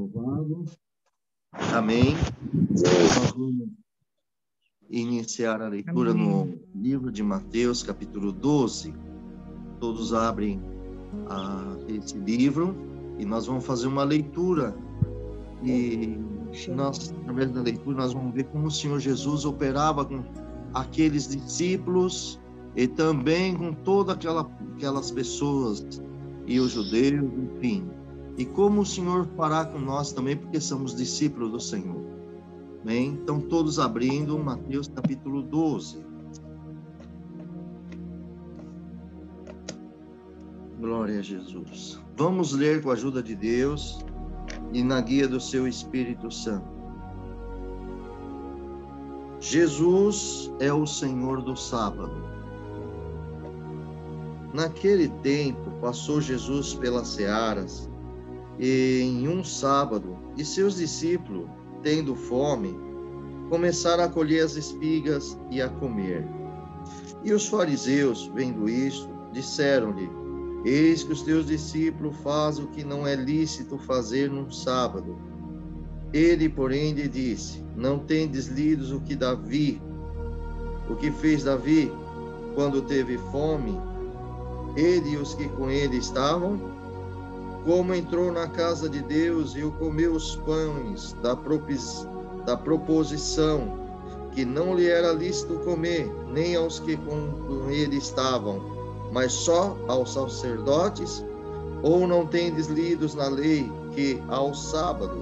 louvado. Amém. Nós vamos iniciar a leitura no livro de Mateus, capítulo 12. Todos abrem esse livro e nós vamos fazer uma leitura. E nós, através da leitura, nós vamos ver como o Senhor Jesus operava com aqueles discípulos e também com todas aquelas pessoas e os judeus, enfim. E como o Senhor fará com nós também, porque somos discípulos do Senhor. Bem, então todos abrindo Mateus capítulo 12. Glória a Jesus. Vamos ler com a ajuda de Deus e na guia do seu Espírito Santo. Jesus é o Senhor do sábado. Naquele tempo, passou Jesus pelas searas, e em um sábado, e seus discípulos, tendo fome, começaram a colher as espigas e a comer. E os fariseus, vendo isto, disseram-lhe: Eis que os teus discípulos fazem o que não é lícito fazer num sábado. Ele, porém, lhe disse: Não tendes lido o que fez Davi, quando teve fome, ele e os que com ele estavam, como entrou na casa de Deus e comeu os pães da proposição, que não lhe era lícito comer, nem aos que com ele estavam, mas só aos sacerdotes? Ou não tendes lido na lei que, ao sábado,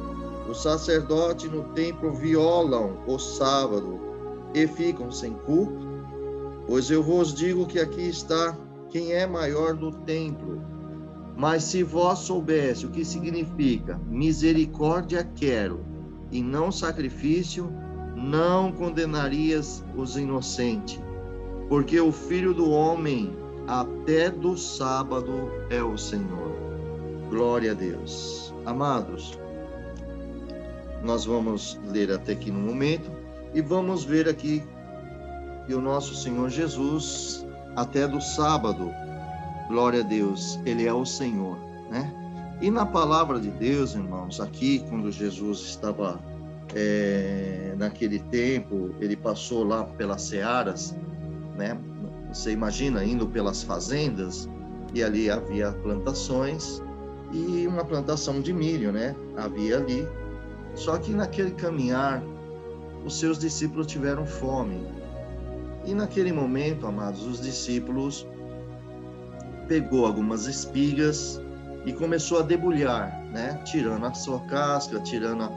os sacerdotes no templo violam o sábado e ficam sem culpa? Pois eu vos digo que aqui está quem é maior no templo. Mas se vós soubesse o que significa misericórdia quero e não sacrifício, não condenarias os inocentes, porque o Filho do Homem até do sábado é o Senhor. Glória a Deus. Amados, nós vamos ler até aqui no momento e vamos ver aqui que o nosso Senhor Jesus até do sábado, glória a Deus, Ele é o Senhor, né? E na palavra de Deus, irmãos, aqui quando Jesus estava naquele tempo, Ele passou lá pelas searas, né? Você imagina, indo pelas fazendas, e ali havia plantações, e uma plantação de milho, né? Havia ali. Só que naquele caminhar, os seus discípulos tiveram fome. E naquele momento, amados, os discípulos pegou algumas espigas e começou a debulhar, né? Tirando a sua casca, tirando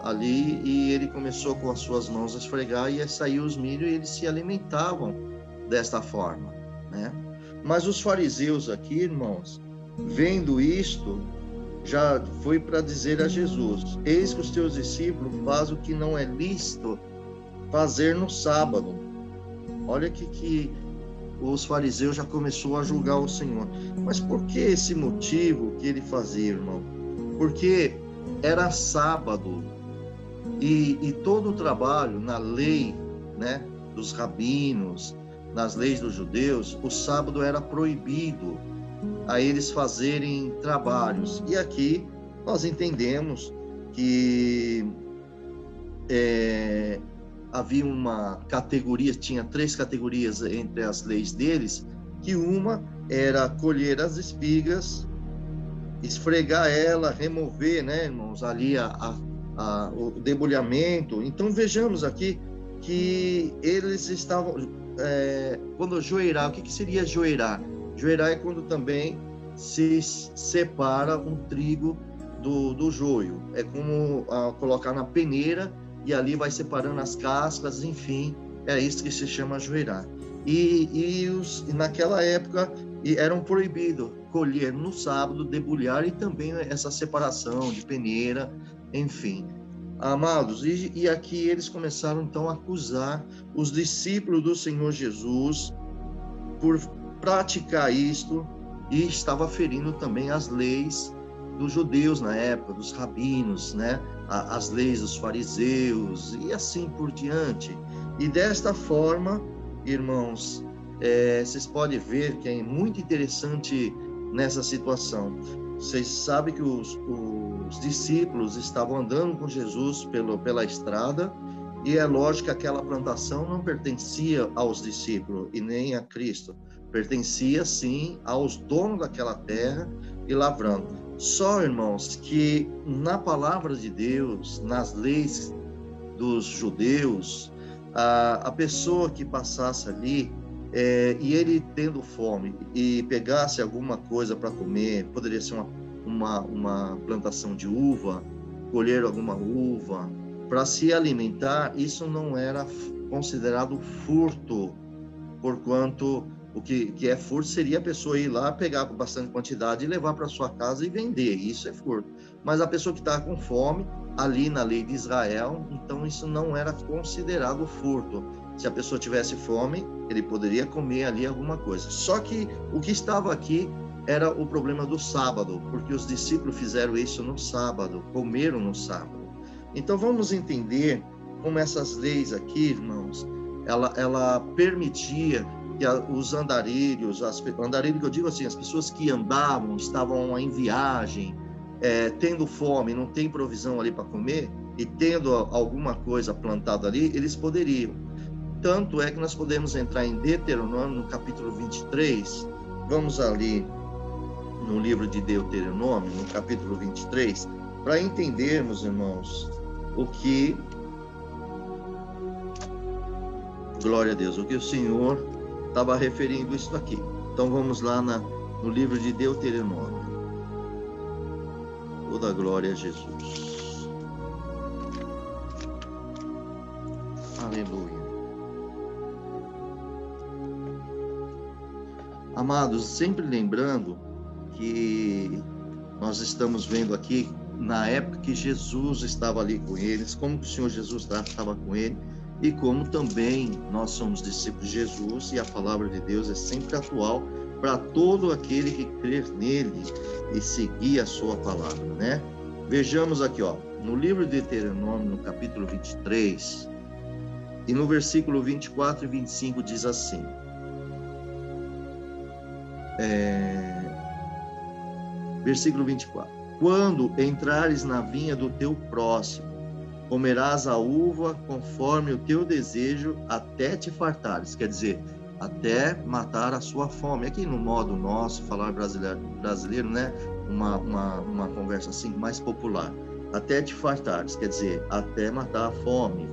ali, e ele começou com as suas mãos a esfregar e saiu os milho e eles se alimentavam desta forma, né? Mas os fariseus aqui, irmãos, vendo isto, já foi para dizer a Jesus: Eis que os teus discípulos fazem o que não é lícito fazer no sábado. Olha que os fariseus já começou a julgar o Senhor. Mas por que esse motivo que ele fazia, irmão? Porque era sábado e todo o trabalho na lei, né, dos rabinos, nas leis dos judeus, o sábado era proibido a eles fazerem trabalhos. E aqui nós entendemos que havia uma categoria, tinha 3 categorias entre as leis deles, que uma era colher as espigas, esfregar ela, remover, né, irmãos, ali o debulhamento. Então vejamos aqui que eles estavam, quando joeirar, o que seria joeirar? Joeirar é quando também se separa um trigo do joio, é como colocar na peneira, e ali vai separando as cascas, enfim, é isso que se chama joeirar. E naquela época eram proibidos colher no sábado, debulhar e também essa separação de peneira, enfim. Amados, e aqui eles começaram então a acusar os discípulos do Senhor Jesus por praticar isto, e estava ferindo também as leis dos judeus na época, dos rabinos, né? As leis dos fariseus e assim por diante. E desta forma, irmãos, vocês podem ver que é muito interessante nessa situação. Vocês sabem que os discípulos estavam andando com Jesus pela estrada, e é lógico que aquela plantação não pertencia aos discípulos e nem a Cristo, pertencia sim aos donos daquela terra e lavrando. Só, irmãos, que na palavra de Deus, nas leis dos judeus, a pessoa que passasse ali, e ele tendo fome e pegasse alguma coisa para comer, poderia ser uma plantação de uva, colher alguma uva, para se alimentar, isso não era considerado furto, porquanto o que é furto seria a pessoa ir lá, pegar com bastante quantidade e levar para sua casa e vender, isso é furto. Mas a pessoa que está com fome, ali na lei de Israel, então isso não era considerado furto. Se a pessoa tivesse fome, ele poderia comer ali alguma coisa. Só que o que estava aqui era o problema do sábado, porque os discípulos fizeram isso no sábado, comeram no sábado. Então vamos entender como essas leis aqui, irmãos, ela permitia que os andarilhos, andarilho que eu digo assim, as pessoas que andavam, estavam em viagem, tendo fome, não tem provisão ali para comer, e tendo alguma coisa plantada ali, eles poderiam. Tanto é que nós podemos entrar em Deuteronômio, no capítulo 23, vamos ali no livro de Deuteronômio, no capítulo 23, para entendermos, irmãos, o que, glória a Deus, o que o Senhor estava referindo isso aqui. Então vamos lá no livro de Deuteronômio. Toda glória a Jesus. Aleluia. Amados, sempre lembrando que nós estamos vendo aqui na época que Jesus estava ali com eles, como que o Senhor Jesus estava com ele, e como também nós somos discípulos de Jesus, e a palavra de Deus é sempre atual para todo aquele que crer nele e seguir a sua palavra, né? Vejamos aqui, ó, no livro de Deuteronômio, no capítulo 23, e no versículo 24 e 25 diz assim, versículo 24, quando entrares na vinha do teu próximo, comerás a uva conforme o teu desejo até te fartares, quer dizer, até matar a sua fome. Aqui no modo nosso, falar brasileiro, né? Uma conversa assim mais popular. Até te fartares, quer dizer, até matar a fome,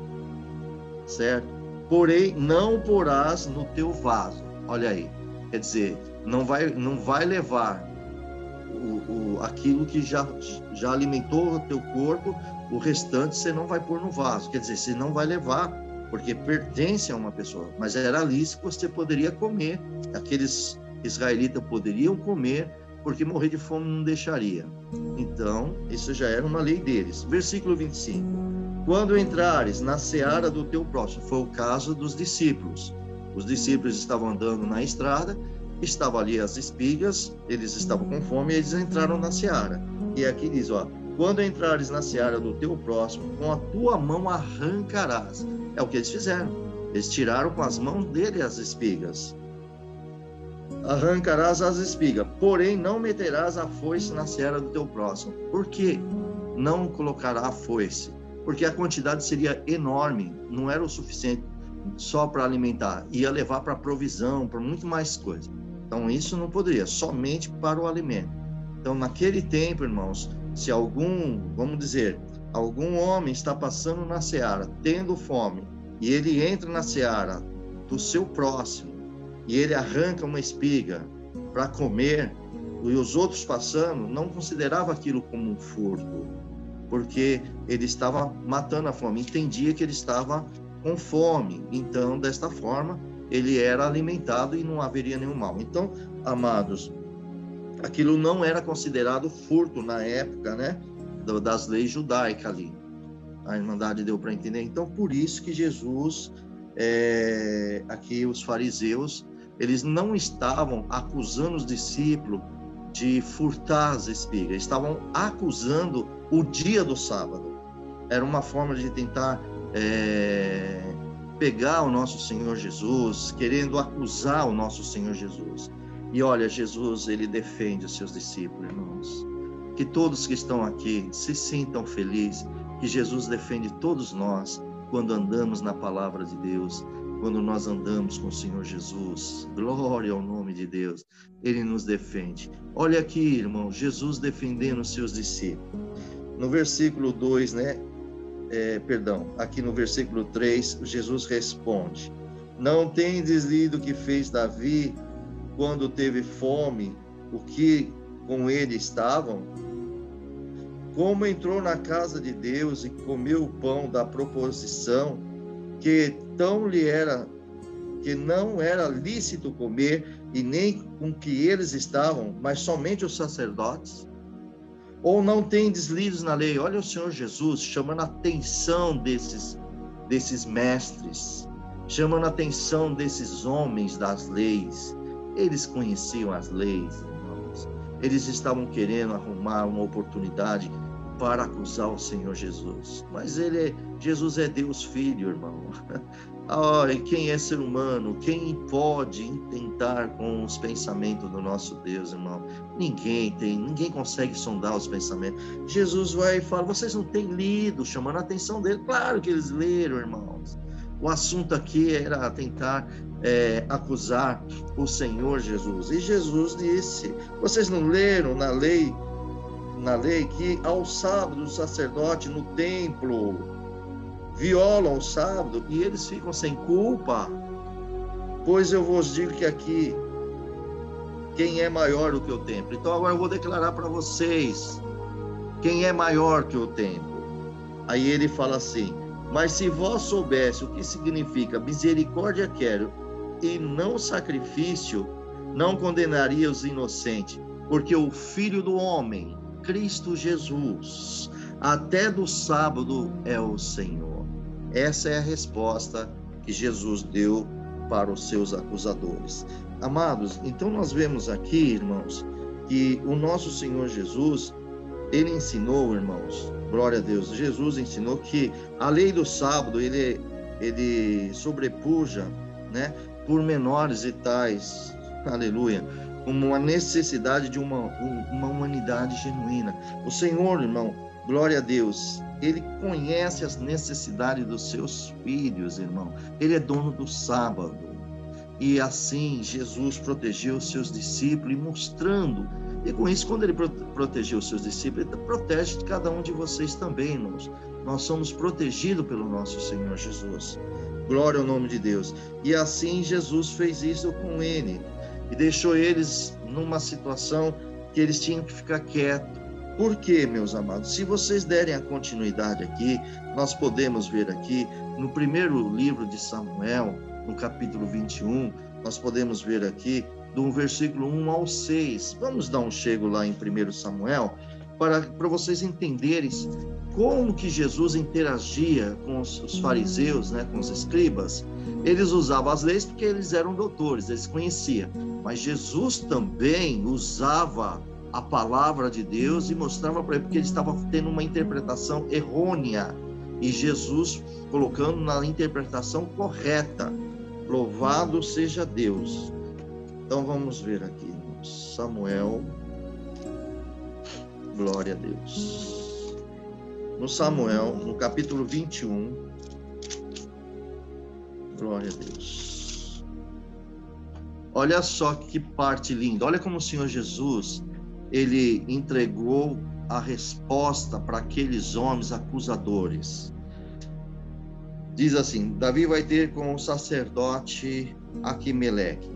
certo? Porém, não porás no teu vaso. Olha aí, quer dizer, não vai levar aquilo que já alimentou o teu corpo, o restante você não vai pôr no vaso, quer dizer, você não vai levar, porque pertence a uma pessoa, mas era lícito, você poderia comer, aqueles israelitas poderiam comer, porque morrer de fome não deixaria. Então, isso já era uma lei deles. Versículo 25, quando entrares na seara do teu próximo, foi o caso dos discípulos, os discípulos estavam andando na estrada, estavam ali as espigas, eles estavam com fome e eles entraram na seara. E aqui diz, ó, quando entrares na seara do teu próximo, com a tua mão arrancarás. É o que eles fizeram. Eles tiraram com as mãos dele as espigas. Arrancarás as espigas, porém não meterás a foice na seara do teu próximo. Por quê? Não colocará a foice? Porque a quantidade seria enorme, não era o suficiente só para alimentar, ia levar para provisão, para muito mais coisa. Então isso não poderia, somente para o alimento. Então naquele tempo, irmãos, se algum homem está passando na seara, tendo fome, e ele entra na seara do seu próximo, e ele arranca uma espiga para comer, e os outros passando, não considerava aquilo como um furto, porque ele estava matando a fome, entendia que ele estava com fome, então desta forma ele era alimentado e não haveria nenhum mal. Então, amados, aquilo não era considerado furto na época, né, das leis judaicas ali. A Irmandade deu para entender. Então, por isso que Jesus, aqui os fariseus, eles não estavam acusando os discípulos de furtar as espigas, estavam acusando o dia do sábado. Era uma forma de tentar pegar o nosso Senhor Jesus, querendo acusar o nosso Senhor Jesus. E olha, Jesus, ele defende os seus discípulos, irmãos. que todos que estão aqui se sintam felizes, que Jesus defende todos nós quando andamos na palavra de Deus, quando nós andamos com o Senhor Jesus. Glória ao nome de Deus, Ele nos defende. Olha aqui, irmão, Jesus defendendo os seus discípulos. No versículo 2, né? Aqui no versículo 3, Jesus responde: não tendes lido o que fez Davi quando teve fome, o que com ele estavam? Como entrou na casa de Deus e comeu o pão da proposição, que não era lícito comer, e nem com que eles estavam, mas somente os sacerdotes? Ou não tendes lido na lei? Olha o Senhor Jesus chamando a atenção desses mestres, chamando a atenção desses homens das leis. Eles conheciam as leis, irmãos. Eles estavam querendo arrumar uma oportunidade para acusar o Senhor Jesus. Mas Jesus é Deus Filho, irmão. E quem é ser humano? Quem pode intentar com os pensamentos do nosso Deus, irmão? Ninguém consegue sondar os pensamentos. Jesus vai e fala: vocês não têm lido, chamando a atenção dele. Claro que eles leram, irmãos. O assunto aqui era tentar acusar o Senhor Jesus. E Jesus disse: vocês não leram na lei que ao sábado o sacerdote no templo violam o sábado e eles ficam sem culpa? Pois eu vos digo que aqui quem é maior do que o templo. Então agora eu vou declarar para vocês quem é maior que o templo. Aí ele fala assim: mas se vós soubesse o que significa misericórdia quero e não sacrifício, não condenaria os inocentes, porque o Filho do Homem, Cristo Jesus, até do sábado é o Senhor. Essa é a resposta que Jesus deu para os seus acusadores. Amados, então nós vemos aqui, irmãos, que o nosso Senhor Jesus, ele ensinou, irmãos, glória a Deus, Jesus ensinou que a lei do sábado, ele sobrepuja, né, por menores e tais, aleluia, uma necessidade de uma humanidade genuína. O Senhor, irmão, glória a Deus, ele conhece as necessidades dos seus filhos, irmão. Ele é dono do sábado. E assim, Jesus protegeu os seus discípulos, e mostrando, e com isso, quando ele protegeu os seus discípulos, ele protege cada um de vocês também, irmãos. Nós somos protegidos pelo nosso Senhor Jesus. Glória ao nome de Deus. E assim, Jesus fez isso com ele, e deixou eles numa situação que eles tinham que ficar quietos. Por quê, meus amados? Se vocês derem a continuidade aqui, nós podemos ver aqui, no primeiro livro de Samuel, no capítulo 21, nós podemos ver aqui, do versículo 1 ao 6. Vamos dar um chego lá em 1 Samuel, para vocês entenderem como que Jesus interagia com os fariseus, né, com os escribas. Eles usavam as leis porque eles eram doutores, eles conheciam. Mas Jesus também usava a palavra de Deus e mostrava para ele, porque ele estava tendo uma interpretação errônea, e Jesus colocando na interpretação correta. Louvado seja Deus. Então vamos ver aqui, irmãos. Samuel, glória a Deus. No Samuel, no capítulo 21, glória a Deus. Olha só que parte linda. Olha como o Senhor Jesus, ele entregou a resposta para aqueles homens acusadores. Diz assim: Davi vai ter com o sacerdote Aquimeleque.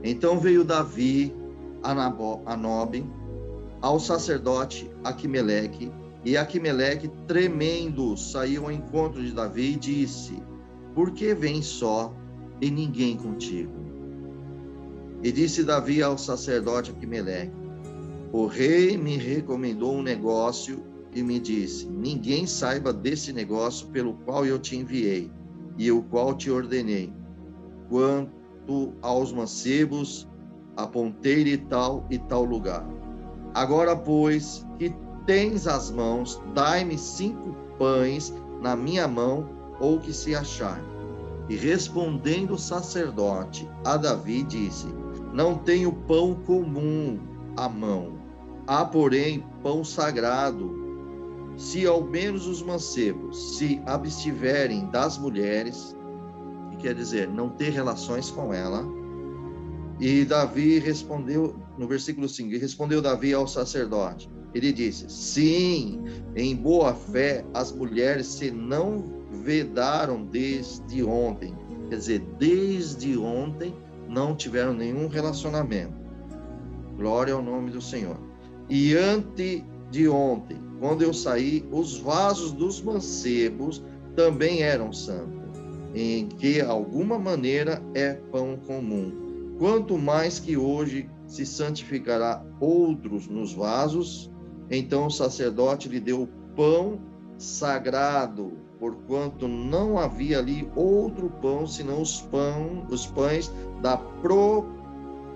Então veio Davi a Nobe ao sacerdote Aquimeleque, e Aquimeleque, tremendo, saiu ao encontro de Davi e disse: por que vens só e ninguém contigo? E disse Davi ao sacerdote Aquimeleque: o rei me recomendou um negócio e me disse: ninguém saiba desse negócio pelo qual eu te enviei e o qual te ordenei. Quanto aos mancebos, apontei-lhe tal e tal lugar. Agora, pois, que tens as mãos, dai-me 5 pães na minha mão, ou que se achar. E respondendo o sacerdote a Davi, disse: não tenho pão comum à mão. Há, porém, pão sagrado, se ao menos os mancebos se abstiverem das mulheres, que quer dizer, não ter relações com ela. E Davi respondeu, no versículo 5, e respondeu Davi ao sacerdote. Ele disse: sim, em boa fé as mulheres se não vedaram desde ontem. Quer dizer, desde ontem não tiveram nenhum relacionamento. Glória ao nome do Senhor. E antes de ontem, quando eu saí, os vasos dos mancebos também eram santos, em que alguma maneira é pão comum. Quanto mais que hoje se santificará outros nos vasos. Então o sacerdote lhe deu o pão sagrado, porquanto não havia ali outro pão, senão os pães da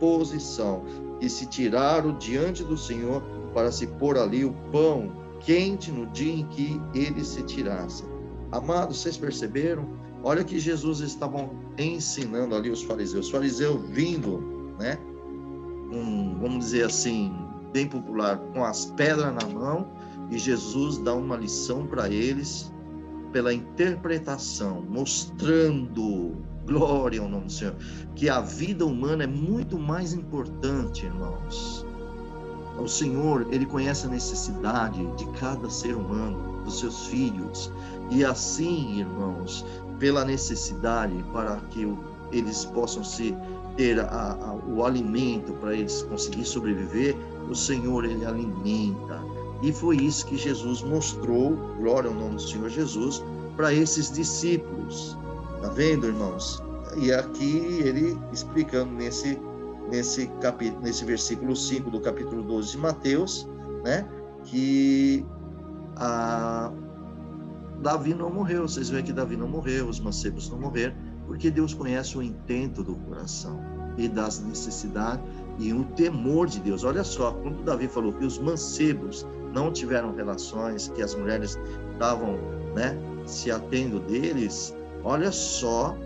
proposição, que se tiraram diante do Senhor para se pôr ali o pão quente no dia em que ele se tirasse. Amados, vocês perceberam? Olha que Jesus estava ensinando ali os fariseus vindo, né? Vamos dizer assim, bem popular, com as pedras na mão, e Jesus dá uma lição para eles pela interpretação, mostrando, glória ao nome do Senhor, que a vida humana é muito mais importante, irmãos. O Senhor, Ele conhece a necessidade de cada ser humano, dos seus filhos, e assim, irmãos, pela necessidade para que eles possam ter o alimento para eles conseguirem sobreviver, o Senhor, Ele alimenta. E foi isso que Jesus mostrou, glória ao nome do Senhor Jesus, para esses discípulos. Tá vendo, irmãos? E aqui ele explicando nesse versículo 5 do capítulo 12 de Mateus, né? Que Davi não morreu. Vocês veem que Davi não morreu, os mancebos não morreram, porque Deus conhece o intento do coração e das necessidades e o temor de Deus. Olha só, quando Davi falou que os mancebos não tiveram relações, que as mulheres estavam, né, se atendo deles, olha só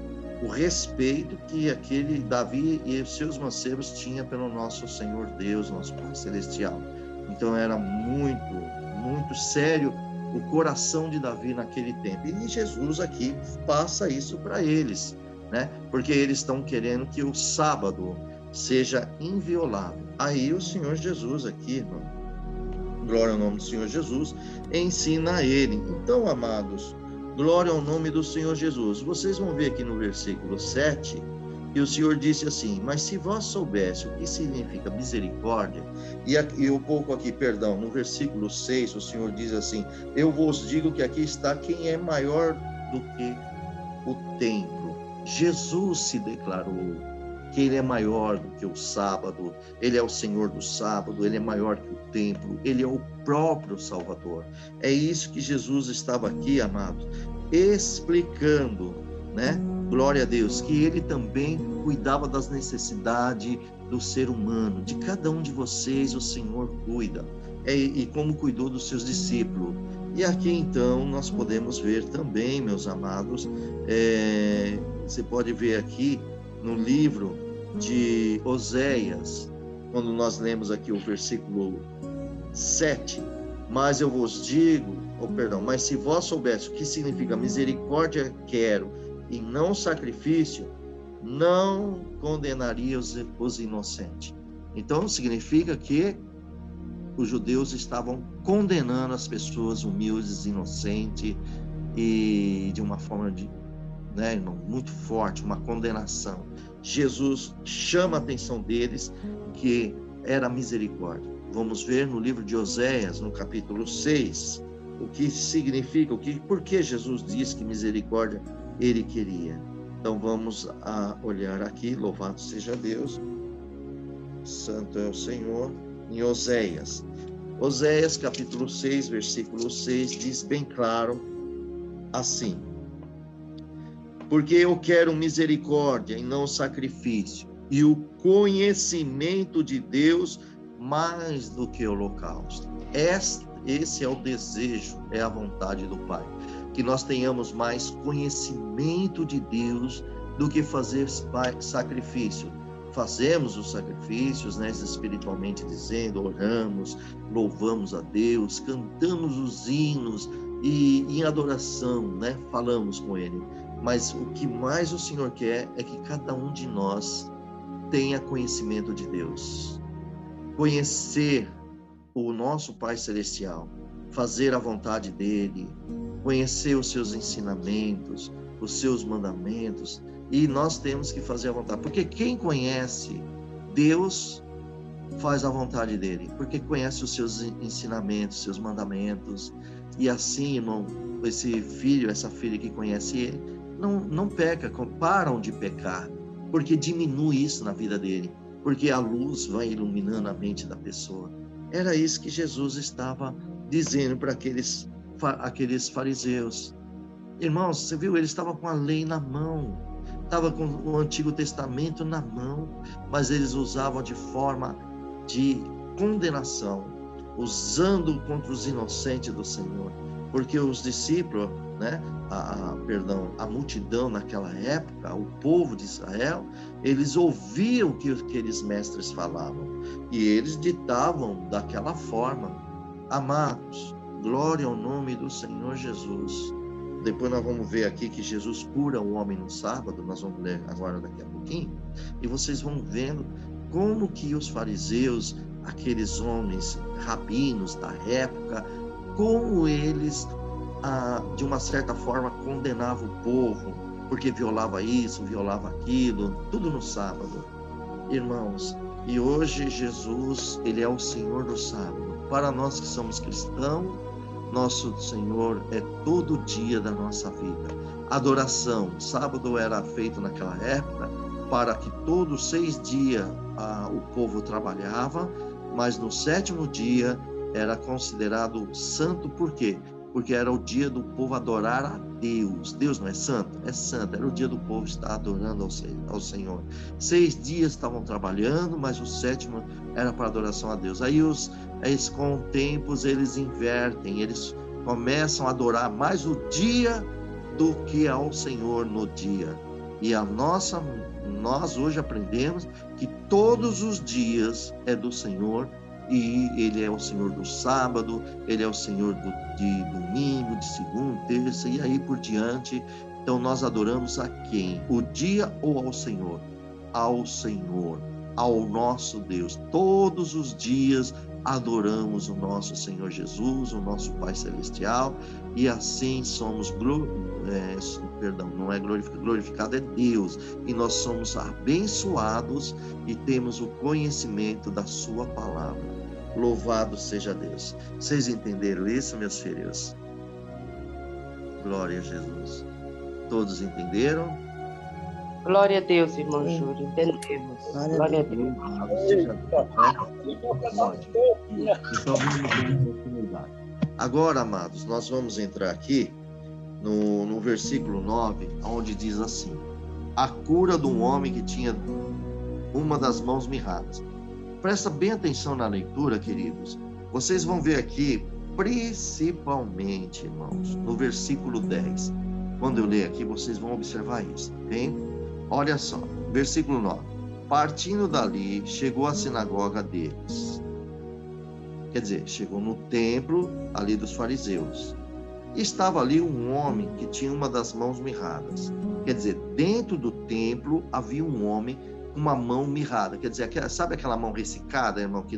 o respeito que aquele Davi e os seus mancebos tinham pelo nosso Senhor Deus, nosso Pai Celestial. Então era muito, muito sério o coração de Davi naquele tempo. E Jesus aqui passa isso para eles, né? Porque eles estão querendo que o sábado seja inviolável. Aí o Senhor Jesus aqui, irmão, glória ao nome do Senhor Jesus, ensina a ele. Então, amados, glória ao nome do Senhor Jesus. Vocês vão ver aqui no versículo 7, que o Senhor disse assim: mas se vós soubesse o que significa misericórdia, e um pouco aqui, perdão, no versículo 6, o Senhor diz assim: eu vos digo que aqui está quem é maior do que o templo. Jesus se declarou que ele é maior do que o sábado, ele é o Senhor do sábado, ele é maior que o templo, ele é o próprio Salvador. É isso que Jesus estava aqui, amados, explicando, né? Glória a Deus, que ele também cuidava das necessidades do ser humano, de cada um de vocês o Senhor cuida, e como cuidou dos seus discípulos. E aqui então nós podemos ver também, meus amados, você pode ver aqui no livro de Oséias, quando nós lemos aqui o versículo 7, mas eu vos digo, mas se vós soubesse o que significa misericórdia quero e não sacrifício, não condenaria os inocentes. Então significa que os judeus estavam condenando as pessoas humildes, inocentes, e de uma forma muito forte, uma condenação. Jesus chama a atenção deles que era misericórdia. Vamos ver no livro de Oséias, no capítulo 6, o que significa, por que Jesus diz que misericórdia ele queria. Então vamos olhar aqui, louvado seja Deus, santo é o Senhor, em Oséias. Oséias capítulo 6, versículo 6, diz bem claro assim: porque eu quero misericórdia e não sacrifício, e o conhecimento de Deus mais do que holocausto. Esse é o desejo, é a vontade do Pai, que nós tenhamos mais conhecimento de Deus do que fazer sacrifício. fazemos os sacrifícios, né, espiritualmente dizendo, oramos, louvamos a Deus, cantamos os hinos e em adoração, né, falamos com Ele. Mas o que mais o Senhor quer é que cada um de nós tenha conhecimento de Deus, conhecer o nosso Pai Celestial, fazer a vontade dEle, conhecer os seus ensinamentos, os seus mandamentos, e nós temos que fazer a vontade, porque quem conhece Deus faz a vontade dEle, porque conhece os seus ensinamentos, seus mandamentos, e assim, irmão, esse filho, essa filha que conhece Ele, não peca, param de pecar, porque diminui isso na vida dele, porque a luz vai iluminando a mente da pessoa. Era isso que Jesus estava dizendo para aqueles fariseus. Irmãos, você viu, ele estava com a lei na mão, estava com o Antigo Testamento na mão, mas eles usavam de forma de condenação, usando contra os inocentes do Senhor, porque os discípulos, né, a multidão naquela época, o povo de Israel, eles ouviam o que aqueles mestres falavam, e eles ditavam daquela forma. Amados, glória ao nome do Senhor Jesus. Depois nós vamos ver aqui que Jesus cura o homem no sábado, nós vamos ler agora daqui a pouquinho, e vocês vão vendo como que os fariseus, aqueles homens rabinos da época, como eles, de uma certa forma, condenavam o povo, porque violava isso, violava aquilo, tudo no sábado. Irmãos, e hoje Jesus, Ele é o Senhor do sábado. Para nós que somos cristãos, nosso Senhor é todo dia da nossa vida. Adoração, sábado era feito naquela época para que todos os 6 dias o povo trabalhava, mas no 7º dia era considerado santo. Por quê? Porque era o dia do povo adorar a Deus. Deus não é santo? É santo. Era o dia do povo estar adorando ao Senhor. 6 dias estavam trabalhando, mas o 7º era para adoração a Deus. Aí com o tempo eles invertem, eles começam a adorar mais o dia do que ao Senhor no dia. E nós hoje aprendemos que todos os dias é do Senhor, e Ele é o Senhor do sábado, Ele é o Senhor de domingo, de segunda, terça, e aí por diante. Então nós adoramos a quem? O dia ou ao Senhor? Ao Senhor, ao nosso Deus. Todos os dias adoramos o nosso Senhor Jesus, o nosso Pai Celestial, e assim somos glorificado é Deus, e nós somos abençoados e temos o conhecimento da sua palavra. Louvado seja Deus. Vocês entenderam isso, meus filhos? Glória a Jesus. Todos entenderam? Glória a Deus, irmão Júlio, entendemos. Glória a Deus. Então vamos ter oportunidade. Agora, amados, nós vamos entrar aqui no versículo 9, onde diz assim: a cura de um homem que tinha uma das mãos mirradas. Presta bem atenção na leitura, queridos. Vocês vão ver aqui, principalmente, irmãos, no versículo 10. Quando eu ler aqui, vocês vão observar isso, ok? Olha só, versículo 9. Partindo dali, chegou à sinagoga deles. Quer dizer, chegou no templo ali dos fariseus. Estava ali um homem que tinha uma das mãos mirradas. Quer dizer, dentro do templo havia um homem com uma mão mirrada. Quer dizer, sabe aquela mão ressecada, irmão, que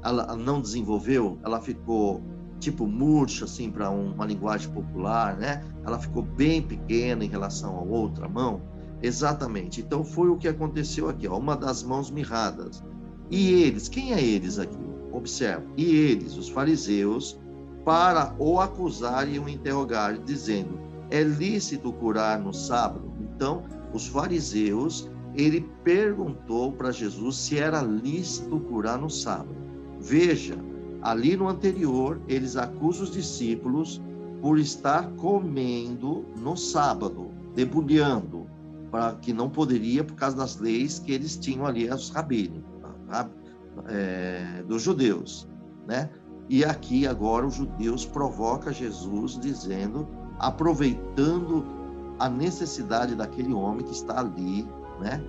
ela não desenvolveu? Ela ficou tipo murcha, assim, para uma linguagem popular, né? Ela ficou bem pequena em relação à outra mão. Exatamente. Então foi o que aconteceu aqui, ó, uma das mãos mirradas. E eles, quem é eles aqui? Observa. E eles, os fariseus, para o acusar e o interrogar, dizendo: é lícito curar no sábado? Então, os fariseus, ele perguntou para Jesus se era lícito curar no sábado. Veja, ali no anterior, eles acusam os discípulos por estar comendo no sábado, debulhando, para que não poderia, por causa das leis que eles tinham ali, os rabinos, dos judeus, né? E aqui agora os judeus provocam Jesus dizendo, aproveitando a necessidade daquele homem que está ali, né?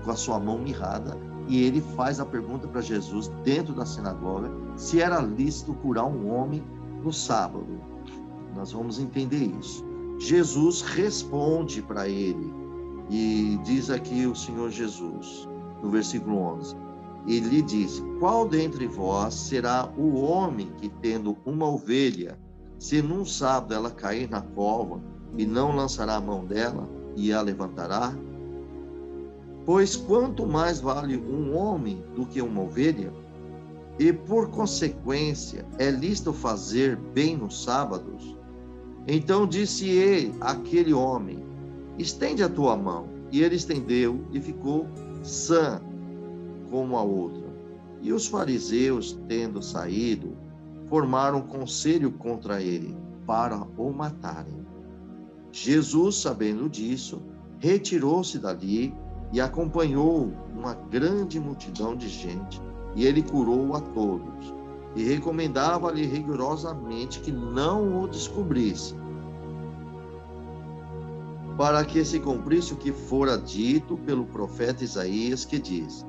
com a sua mão mirrada, e ele faz a pergunta para Jesus, dentro da sinagoga, se era lícito curar um homem no sábado. Nós vamos entender isso. Jesus responde para ele, e diz aqui o Senhor Jesus, no versículo 11, ele lhe disse: qual dentre vós será o homem que, tendo uma ovelha, se num sábado ela cair na cova, e não lançará a mão dela, e a levantará? Pois quanto mais vale um homem do que uma ovelha? E por consequência é lícito fazer bem nos sábados? Então disse ele àquele homem: estende a tua mão. E ele estendeu e ficou sã como a outra. E os fariseus, tendo saído, formaram conselho contra ele, para o matarem. Jesus, sabendo disso, retirou-se dali e acompanhou uma grande multidão de gente, e ele curou a todos, e recomendava-lhe rigorosamente que não o descobrisse, para que se cumprisse o que fora dito pelo profeta Isaías, que diz: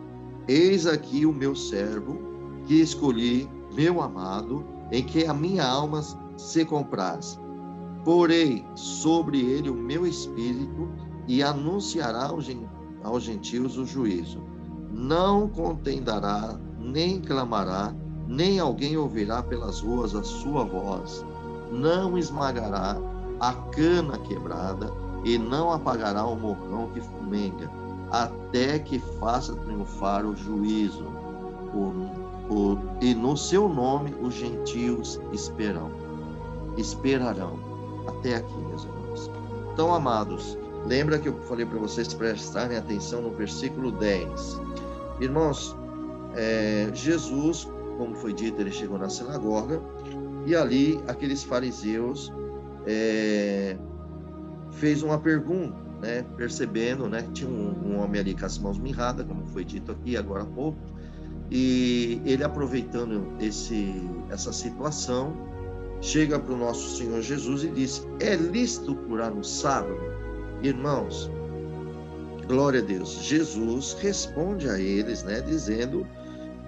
eis aqui o meu servo, que escolhi, meu amado, em que a minha alma se compraz. Porei sobre ele o meu espírito, e anunciará aos gentios o juízo. Não contendará, nem clamará, nem alguém ouvirá pelas ruas a sua voz. Não esmagará a cana quebrada, e não apagará o morrão que fumenga, até que faça triunfar o juízo. E no seu nome os gentios esperarão. Até aqui, meus irmãos. Então, amados, lembra que eu falei para vocês prestarem atenção no versículo 10. Irmãos, Jesus, como foi dito, ele chegou na sinagoga, e ali aqueles fariseus fez uma pergunta, né, percebendo, né, que tinha um homem ali com as mãos mirradas, como foi dito aqui agora há pouco, e ele, aproveitando essa situação, chega para o nosso Senhor Jesus e diz: é lícito curar no sábado? Irmãos, glória a Deus, Jesus responde a eles, né, dizendo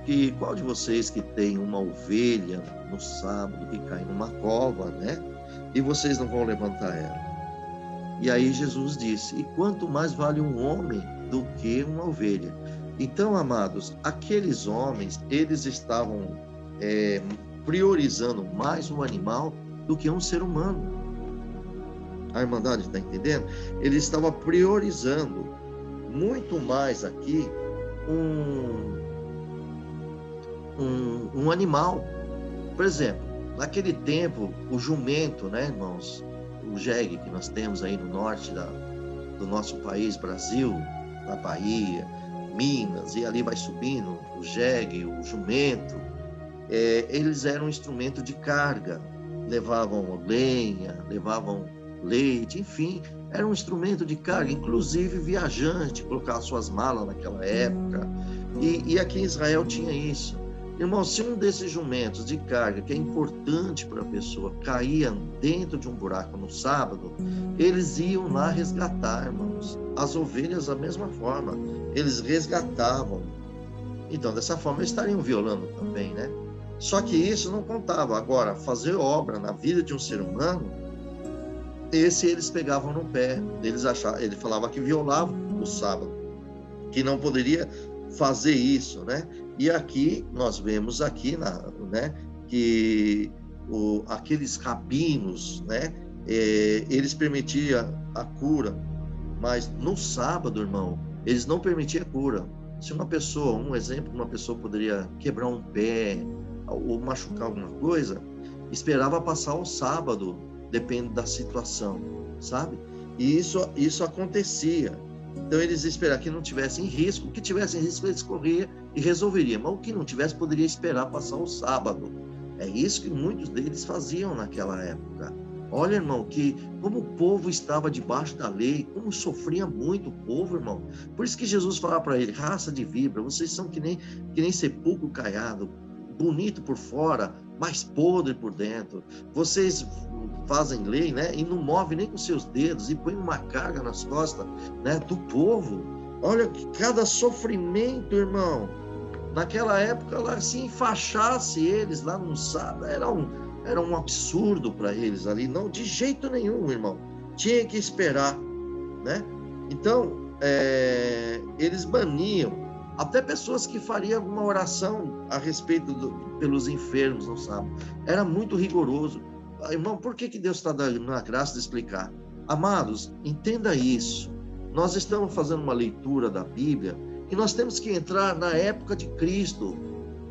que qual de vocês que tem uma ovelha no sábado que cai numa cova, né, e vocês não vão levantar ela? E aí Jesus disse: e quanto mais vale um homem do que uma ovelha? Então, amados, aqueles homens, eles estavam priorizando mais um animal do que um ser humano. A Irmandade está entendendo? Ele estava priorizando muito mais aqui um animal. Por exemplo, naquele tempo, o jumento, né, irmãos, o jegue que nós temos aí no norte do nosso país, Brasil, na Bahia, Minas, e ali vai subindo, o jegue, o jumento, eles eram um instrumento de carga, levavam lenha, levavam leite, enfim, era um instrumento de carga, inclusive viajante, colocar suas malas naquela época, e aqui em Israel tinha isso. Irmão, se um desses jumentos de carga, que é importante para a pessoa, caía dentro de um buraco no sábado, eles iam lá resgatar, irmãos. As ovelhas, da mesma forma, eles resgatavam. Então, dessa forma, eles estariam violando também, né? Só que isso não contava. Agora, fazer obra na vida de um ser humano, esse eles pegavam no pé. Ele falava que violava o sábado, que não poderia fazer isso, né? E aqui nós vemos aqui, né, que aqueles rabinos, né, eles permitiam a cura, mas no sábado, irmão, eles não permitiam a cura. Se uma pessoa, um exemplo, uma pessoa poderia quebrar um pé ou machucar alguma coisa, esperava passar o sábado, depende da situação, sabe? E isso acontecia. Então eles esperavam que não tivesse em risco. O que tivesse em risco eles corriam e resolveriam, mas o que não tivesse poderia esperar passar o sábado. É isso que muitos deles faziam naquela época. Olha, irmão, como o povo estava debaixo da lei, como sofria muito o povo, irmão. Por isso que Jesus falava para ele: raça de víbora, vocês são que nem sepulcro caiado, bonito por fora, mas podre por dentro. Vocês fazem lei, né, e não movem nem com seus dedos, e põem uma carga nas costas, né, do povo. Olha que cada sofrimento, irmão. Naquela época, lá, se enfaixasse eles lá no sábado, era um absurdo para eles ali. Não, de jeito nenhum, irmão. Tinha que esperar, né? Então, eles baniam até pessoas que fariam alguma oração a respeito pelos enfermos no sábado. Era muito rigoroso. Irmão, por que Deus está dando a graça de explicar? Amados, entenda isso. Nós estamos fazendo uma leitura da Bíblia e nós temos que entrar na época de Cristo.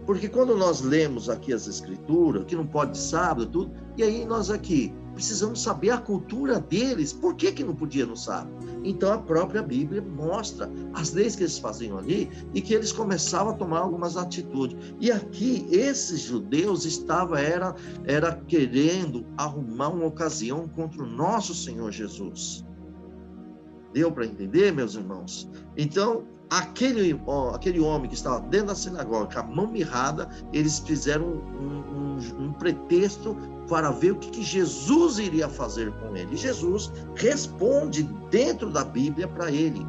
Porque quando nós lemos aqui as Escrituras, que não pode sábado, tudo, e aí nós aqui precisamos saber a cultura deles, por que não podia no sábado? Então a própria Bíblia mostra as leis que eles faziam ali e que eles começavam a tomar algumas atitudes. E aqui esses judeus estavam era querendo arrumar uma ocasião contra o nosso Senhor Jesus. Deu para entender, meus irmãos? Então, aquele homem que estava dentro da sinagoga, com a mão mirrada, eles fizeram um pretexto para ver o que Jesus iria fazer com ele. Jesus responde dentro da Bíblia para ele.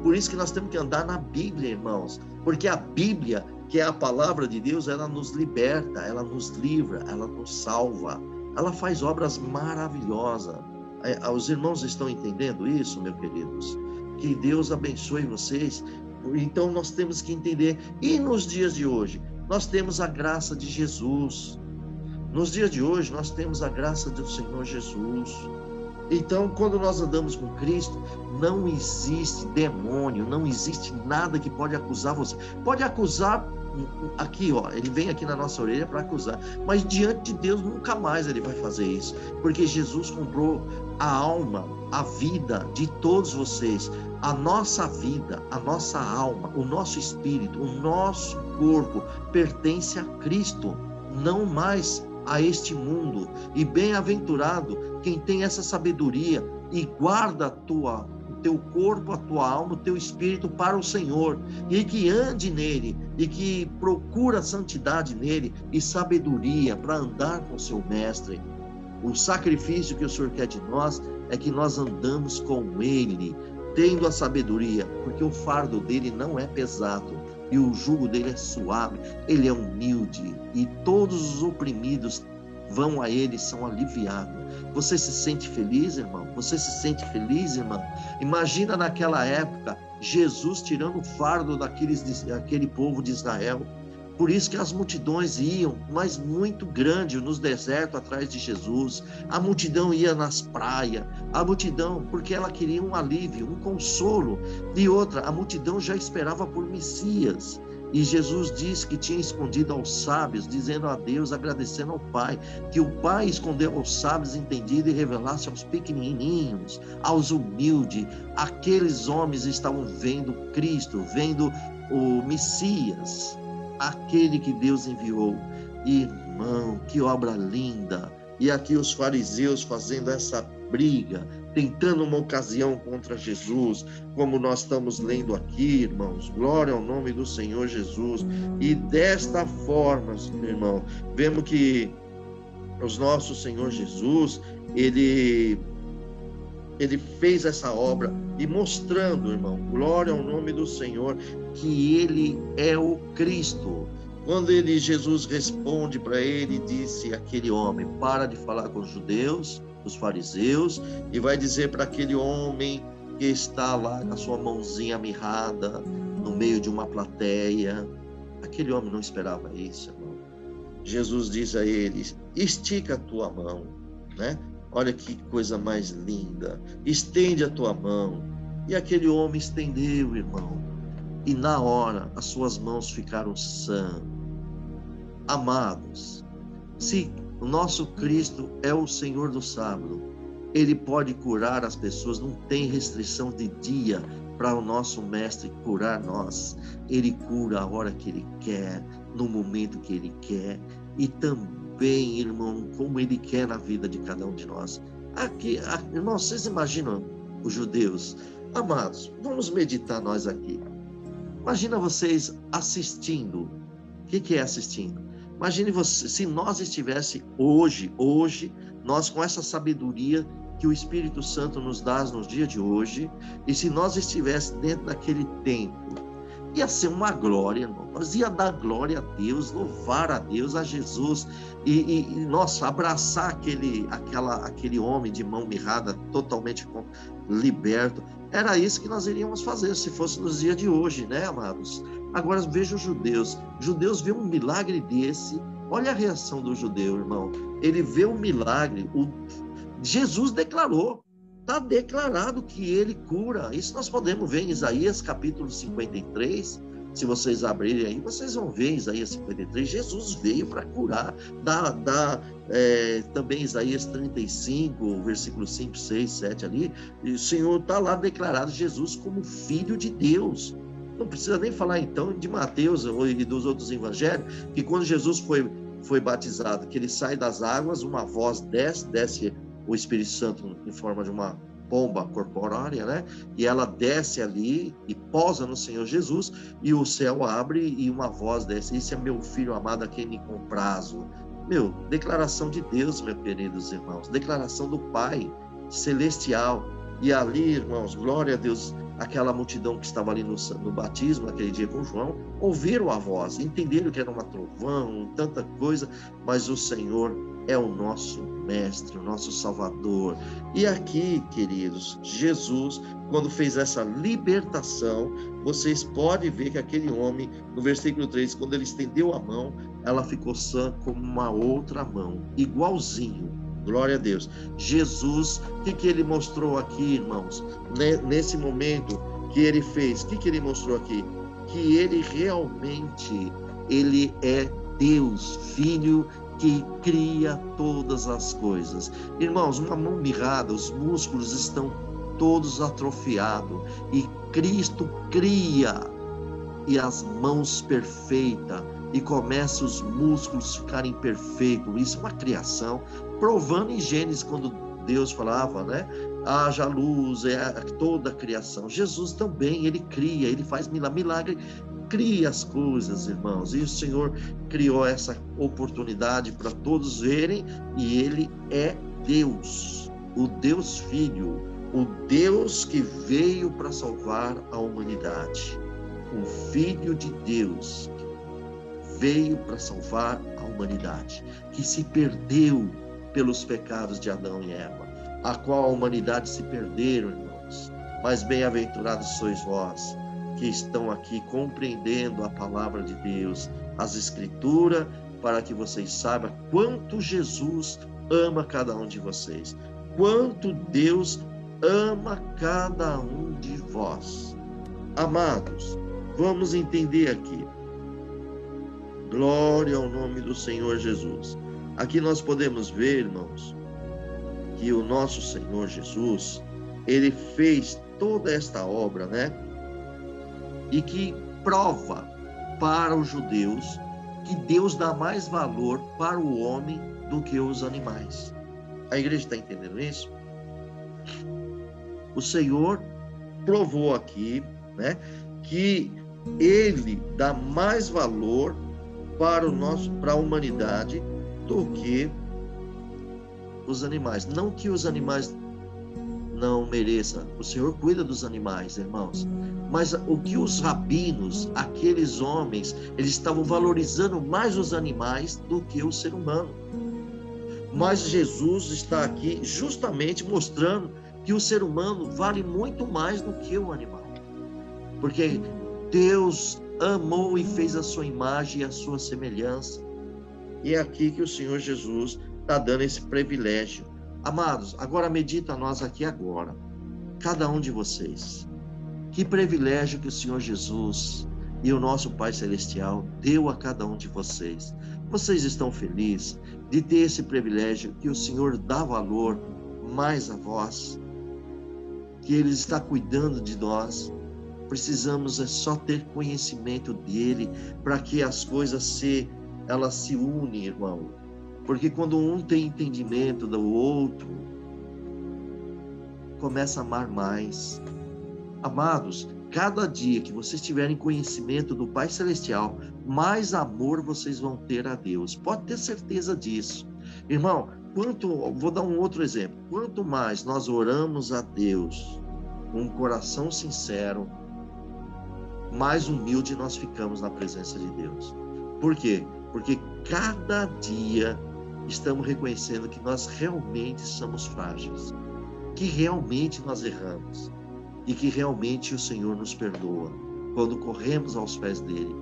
Por isso que nós temos que andar na Bíblia, irmãos. Porque a Bíblia, que é a palavra de Deus, ela nos liberta, ela nos livra, ela nos salva. Ela faz obras maravilhosas. Os irmãos estão entendendo isso, meus queridos? Que Deus abençoe vocês. Então nós temos que entender. E nos dias de hoje, nós temos a graça de Jesus. Nos dias de hoje, nós temos a graça do Senhor Jesus. Então, quando nós andamos com Cristo, não existe demônio, não existe nada que pode acusar você. Pode acusar aqui, ó, ele vem aqui na nossa orelha para acusar, mas diante de Deus nunca mais ele vai fazer isso, porque Jesus comprou a alma, a vida de todos vocês. A nossa vida, a nossa alma, o nosso espírito, o nosso corpo pertence a Cristo, não mais a este mundo. E bem-aventurado quem tem essa sabedoria e guarda o teu corpo, a tua alma, o teu espírito para o Senhor, e que ande nele, e que procura santidade nele e sabedoria para andar com o seu mestre. O sacrifício que o Senhor quer de nós é que nós andamos com ele, tendo a sabedoria, porque o fardo dele não é pesado e o jugo dele é suave, ele é humilde e todos os oprimidos vão a ele e são aliviados. Você se sente feliz, irmão? Você se sente feliz, irmão? Imagina naquela época Jesus tirando o fardo daquele povo de Israel. Por isso que as multidões iam, mas muito grande, nos desertos atrás de Jesus. A multidão ia nas praias, a multidão, porque ela queria um alívio, um consolo. E outra, a multidão já esperava por Messias. E Jesus disse que tinha escondido aos sábios, dizendo a Deus, agradecendo ao Pai, que o Pai escondeu aos sábios entendido e revelasse aos pequenininhos, aos humildes. Aqueles homens estavam vendo Cristo, vendo o Messias, aquele que Deus enviou. Irmão, que obra linda! E aqui os fariseus fazendo essa briga, tentando uma ocasião contra Jesus, como nós estamos lendo aqui, irmãos. Glória ao nome do Senhor Jesus. E desta forma, irmão, vemos que o nosso Senhor Jesus, ele fez essa obra e mostrando, irmão, glória ao nome do Senhor, que ele é o Cristo. Quando Jesus responde para ele, disse aquele homem, para de falar com os judeus, os fariseus, e vai dizer para aquele homem que está lá com a sua mãozinha mirrada no meio de uma plateia. Aquele homem não esperava isso, irmão. Jesus diz a ele, estica a tua mão, né? Olha que coisa mais linda, estende a tua mão. E aquele homem estendeu, irmão, e na hora as suas mãos ficaram sãs. Amados, se o nosso Cristo é o Senhor do sábado, ele pode curar as pessoas, não tem restrição de dia para o nosso mestre curar nós. Ele cura a hora que ele quer, no momento que ele quer, e também, irmão, como ele quer na vida de cada um de nós. Aqui, irmãos, vocês imaginam os judeus? Amados, vamos meditar nós aqui. Imagina vocês assistindo. O que é assistindo? Imagine você, se nós estivesse hoje, nós com essa sabedoria que o Espírito Santo nos dá nos dias de hoje, e se nós estivéssemos dentro daquele tempo, ia ser uma glória, irmão. Nós ia dar glória a Deus, louvar a Deus, a Jesus, nossa, abraçar aquele homem de mão mirrada, totalmente liberto. Era isso que nós iríamos fazer, se fosse nos dias de hoje, né, amados? Agora, veja os judeus. Os judeus vê um milagre desse. Olha a reação do judeu, irmão. Ele vê um milagre. Jesus declarou. Está declarado que ele cura. Isso nós podemos ver em Isaías capítulo 53. Se vocês abrirem aí, vocês vão ver em Isaías 53. Jesus veio para curar. Também Isaías 35, versículo 5, 6, 7 ali. E o Senhor está lá declarado Jesus como Filho de Deus. Não precisa nem falar então de Mateus e dos outros evangelhos, que quando Jesus foi batizado, que ele sai das águas, uma voz desce o Espírito Santo em forma de uma pomba corpórea, né? E ela desce ali e posa no Senhor Jesus, e o céu abre e uma voz desce: esse é meu filho amado a quem me comprazo. Declaração de Deus, meus queridos irmãos, declaração do Pai celestial. E ali, irmãos, glória a Deus, aquela multidão que estava ali no batismo, naquele dia com João, ouviram a voz, entenderam que era uma trovão, tanta coisa, mas o Senhor é o nosso Mestre, o nosso Salvador. E aqui, queridos, Jesus, quando fez essa libertação, vocês podem ver que aquele homem, no versículo 3, quando ele estendeu a mão, ela ficou sã como uma outra mão, igualzinho. Glória a Deus. Jesus, o que ele mostrou aqui, irmãos? Nesse momento que ele fez, o que ele mostrou aqui? Que ele realmente, ele é Deus, Filho, que cria todas as coisas. Irmãos, uma mão mirrada, os músculos estão todos atrofiados, e Cristo cria, e as mãos perfeitas, e começa os músculos ficarem perfeitos. Isso é uma criação, provando em Gênesis, quando Deus falava, né? Haja luz, toda a criação. Jesus também, ele cria, ele faz milagre, cria as coisas, irmãos. E o Senhor criou essa oportunidade para todos verem, e ele é Deus, o Deus Filho, o Deus que veio para salvar a humanidade. O Filho de Deus veio para salvar a humanidade, que se perdeu pelos pecados de Adão e Eva, a qual a humanidade se perderam, irmãos. Mas bem-aventurados sois vós, que estão aqui compreendendo a palavra de Deus, as Escrituras, para que vocês saibam quanto Jesus ama cada um de vocês, quanto Deus ama cada um de vós. Amados, vamos entender aqui. Glória ao nome do Senhor Jesus. Aqui nós podemos ver, irmãos, que o nosso Senhor Jesus, ele fez toda esta obra, né? E que prova para os judeus que Deus dá mais valor para o homem do que os animais. A igreja está entendendo isso? O Senhor provou aqui, né, que ele dá mais valor para a humanidade do que os animais. Não que os animais não mereçam, o Senhor cuida dos animais, irmãos, mas o que os rabinos, aqueles homens, eles estavam valorizando mais os animais do que o ser humano. Mas Jesus está aqui justamente mostrando que o ser humano vale muito mais do que o animal, porque Deus amou e fez a sua imagem e a sua semelhança. E é aqui que o Senhor Jesus está dando esse privilégio. Amados, agora medita nós aqui agora, cada um de vocês. Que privilégio que o Senhor Jesus e o nosso Pai Celestial deu a cada um de vocês. Vocês estão felizes de ter esse privilégio que o Senhor dá valor mais a vós, que Ele está cuidando de nós. Precisamos só ter conhecimento dele para que as coisas elas se unem, irmão. Porque quando um tem entendimento do outro, começa a amar mais. Amados, cada dia que vocês tiverem conhecimento do Pai Celestial, mais amor vocês vão ter a Deus. Pode ter certeza disso. Irmão, Vou dar um outro exemplo. Quanto mais nós oramos a Deus com um coração sincero, mais humilde nós ficamos na presença de Deus. Por quê? Porque cada dia estamos reconhecendo que nós realmente somos frágeis, que realmente nós erramos e que realmente o Senhor nos perdoa. Quando corremos aos pés dele,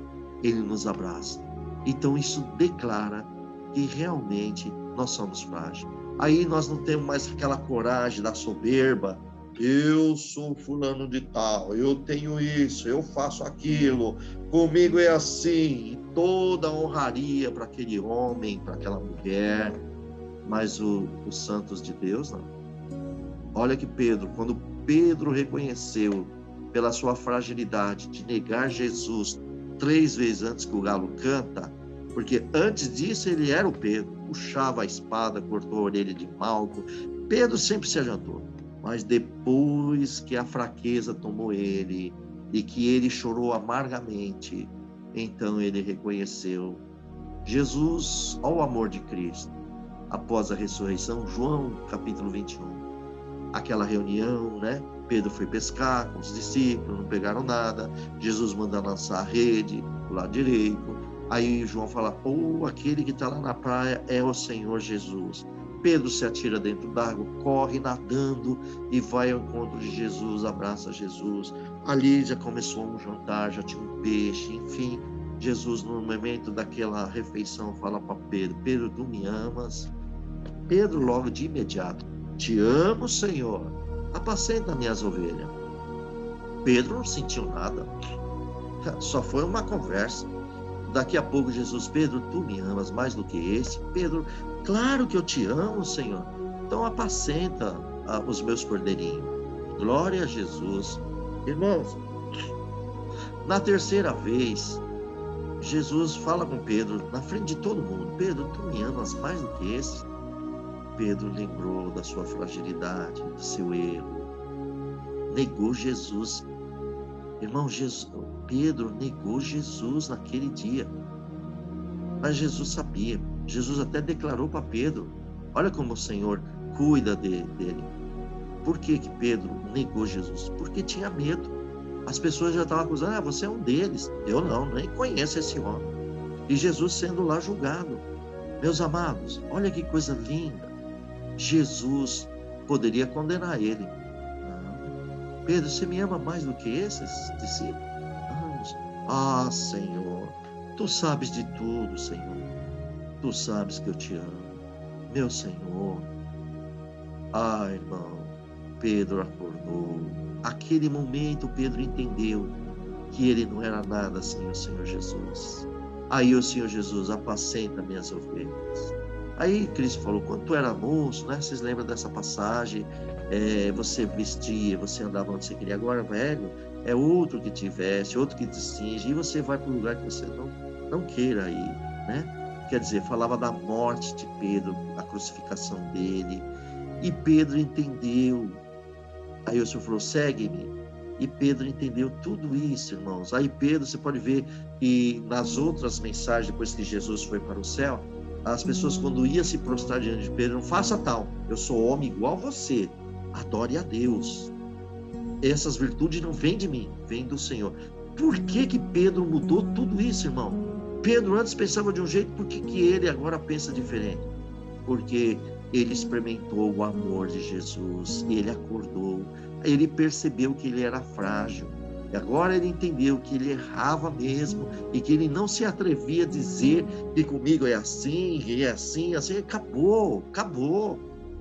ele nos abraça. Então isso declara que realmente nós somos frágeis. Aí nós não temos mais aquela coragem da soberba. Eu sou fulano de tal, eu tenho isso, eu faço aquilo, comigo é assim. E toda a honraria para aquele homem, para aquela mulher. Mas os santos de Deus, não. Olha que Pedro, quando Pedro reconheceu pela sua fragilidade de negar Jesus 3 vezes antes que o galo canta, porque antes disso ele era o Pedro, puxava a espada, cortou a orelha de Malco. Pedro sempre se adiantou, mas depois que a fraqueza tomou ele e que ele chorou amargamente, então ele reconheceu Jesus ao amor de Cristo. Após a ressurreição, João capítulo 21, aquela reunião, né? Pedro foi pescar com os discípulos, não pegaram nada. Jesus manda lançar a rede do lado direito. Aí João fala, aquele que está lá na praia é o Senhor Jesus. Pedro se atira dentro d'água, corre nadando e vai ao encontro de Jesus, abraça Jesus. Ali já começou um jantar, já tinha um peixe, enfim. Jesus, no momento daquela refeição, fala para Pedro, Pedro, tu me amas? Pedro logo de imediato, te amo, Senhor, apacenta minhas ovelhas. Pedro não sentiu nada, só foi uma conversa. Daqui a pouco Jesus, Pedro, tu me amas mais do que esse? Pedro, claro que eu te amo, Senhor, então apacenta os meus cordeirinhos. Glória a Jesus. Irmãos, na terceira vez, Jesus fala com Pedro, na frente de todo mundo, Pedro, tu me amas mais do que esse? Pedro lembrou da sua fragilidade, do seu erro, negou Jesus. Irmão, Pedro negou Jesus naquele dia, mas Jesus sabia. Jesus até declarou para Pedro, olha como o Senhor cuida dele. Por que Pedro negou Jesus? Porque tinha medo. As pessoas já estavam acusando, você é um deles. Eu não, nem conheço esse homem. E Jesus sendo lá julgado. Meus amados, olha que coisa linda. Jesus poderia condenar ele. Não. Pedro, você me ama mais do que esses discípulos? Não. Senhor, tu sabes de tudo, Senhor. Tu sabes que eu te amo, meu Senhor. Irmão, Pedro acordou. Aquele momento, Pedro entendeu que ele não era nada sem o Senhor Jesus. Aí o Senhor Jesus, apacenta minhas ovelhas. Aí Cristo falou, quando tu era moço, né? Vocês lembram dessa passagem? Você vestia, você andava onde você queria. Agora, velho, é outro que te veste, outro que te cinge, e você vai para um lugar que você não queira ir, né? Quer dizer, falava da morte de Pedro, da crucificação dele. E Pedro entendeu. Aí o Senhor falou, segue-me. E Pedro entendeu tudo isso, irmãos. Aí Pedro, você pode ver que nas outras mensagens, depois que Jesus foi para o céu, as pessoas quando iam se prostrar diante de Pedro, não faça tal, eu sou homem igual a você, adore a Deus. Essas virtudes não vêm de mim, vêm do Senhor. Por que Pedro mudou tudo isso, irmão? Pedro antes pensava de um jeito, por que ele agora pensa diferente? Porque ele experimentou o amor de Jesus, ele acordou, ele percebeu que ele era frágil, e agora ele entendeu que ele errava mesmo, e que ele não se atrevia a dizer que comigo é assim, e é assim, assim, acabou.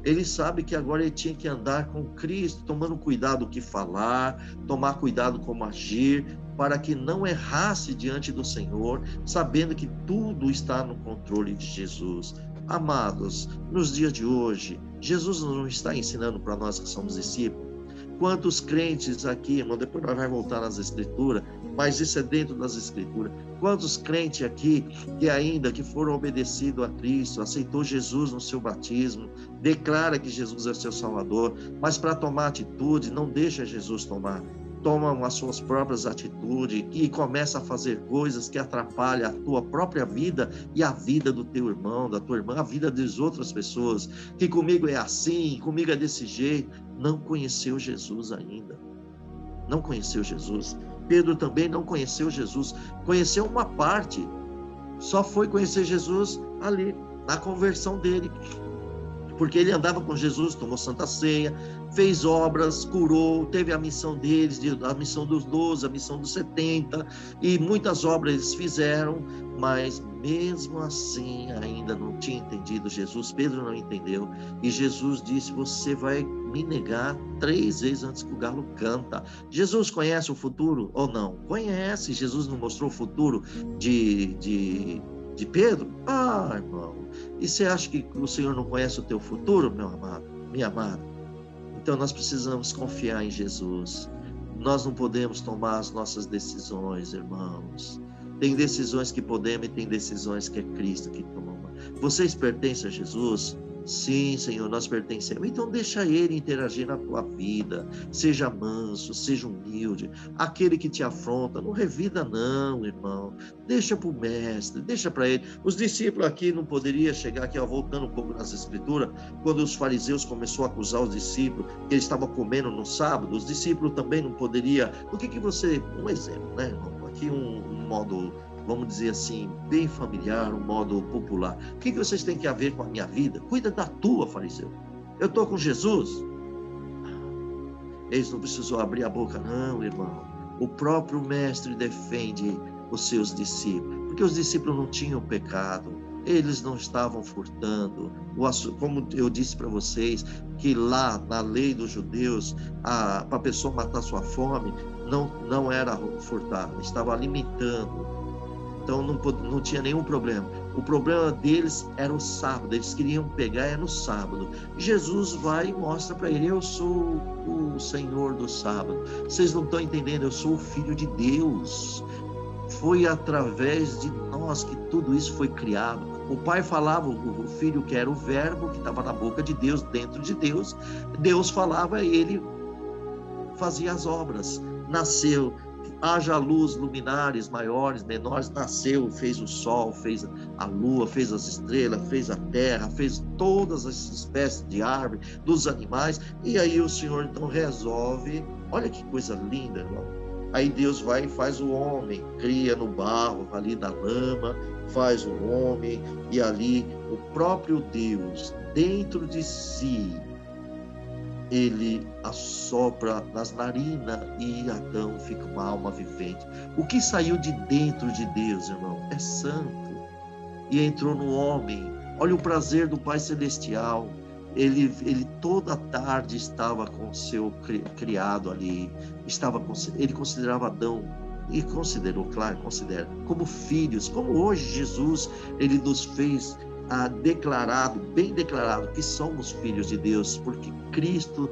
Ele sabe que agora ele tinha que andar com Cristo, tomando cuidado o que falar, tomar cuidado como agir, para que não errasse diante do Senhor, sabendo que tudo está no controle de Jesus. Amados, nos dias de hoje, Jesus não está ensinando para nós que somos discípulos? Quantos crentes aqui, irmão, depois nós vamos voltar nas Escrituras, mas isso é dentro das Escrituras. Quantos crentes aqui que foram obedecidos a Cristo, aceitou Jesus no seu batismo, declara que Jesus é seu Salvador, mas para tomar atitude, não deixa Jesus tomar. tomam as suas próprias atitudes e começa a fazer coisas que atrapalham a tua própria vida e a vida do teu irmão, da tua irmã, a vida das outras pessoas, que comigo é assim, comigo é desse jeito, não conheceu Jesus ainda. Não conheceu Jesus. Pedro também não conheceu Jesus. Conheceu uma parte. Só foi conhecer Jesus ali, na conversão dele. Porque ele andava com Jesus, tomou Santa Ceia, fez obras, curou, teve a missão deles, a missão dos 12, a missão dos 70, e muitas obras eles fizeram, mas mesmo assim ainda não tinha entendido Jesus. Pedro não entendeu, e Jesus disse: você vai me negar 3 vezes antes que o galo canta. Jesus conhece o futuro ou não? Conhece. Jesus não mostrou o futuro de Pedro? Ah, irmão, e você acha que o Senhor não conhece o teu futuro, meu amado, minha amada? Então nós precisamos confiar em Jesus. Nós não podemos tomar as nossas decisões, irmãos. Tem decisões que podemos e tem decisões que é Cristo que toma. Vocês pertencem a Jesus? Sim, Senhor, nós pertencemos. Então deixa Ele interagir na tua vida. Seja manso, seja humilde. Aquele que te afronta, não revida não, irmão. Deixa para o mestre, deixa para ele. Os discípulos aqui não poderiam chegar aqui, ó, voltando um pouco nas escrituras, quando os fariseus começaram a acusar os discípulos que eles estavam comendo no sábado, os discípulos também não poderiam. O que você... Um exemplo, né, irmão? Aqui um modo, vamos dizer assim, bem familiar, um modo popular. O que vocês têm que a ver com a minha vida? Cuida da tua, fariseu. Eu estou com Jesus. Eles não precisam abrir a boca, não, irmão. O próprio mestre defende os seus discípulos, porque os discípulos não tinham pecado, eles não estavam furtando. Como eu disse para vocês, que lá na lei dos judeus, para a pessoa matar sua fome, não era furtar, estava alimentando. Então não tinha nenhum problema. O problema deles era o sábado, eles queriam pegar no sábado. Jesus vai e mostra para ele: eu sou o Senhor do sábado. Vocês não estão entendendo, eu sou o Filho de Deus. Foi através de nós que tudo isso foi criado. O Pai falava, o Filho que era o Verbo, que estava na boca de Deus, dentro de Deus. Deus falava, ele fazia as obras. Nasceu, haja luz, luminares maiores, menores, nasceu, fez o sol, fez a lua, fez as estrelas, fez a terra, fez todas as espécies de árvore, dos animais. E aí o Senhor então resolve, olha que coisa linda, irmão. Aí Deus vai e faz o homem, cria no barro, ali da lama, faz o homem, e ali o próprio Deus, dentro de si, ele assopra nas narinas e Adão fica uma alma vivente. O que saiu de dentro de Deus, irmão, é santo. E entrou no homem. Olha o prazer do Pai Celestial. Ele toda tarde estava com o seu criado ali. Ele considerava Adão, e considerou, claro, considera, como filhos. Como hoje Jesus, ele nos fez bem declarado, que somos filhos de Deus, porque Cristo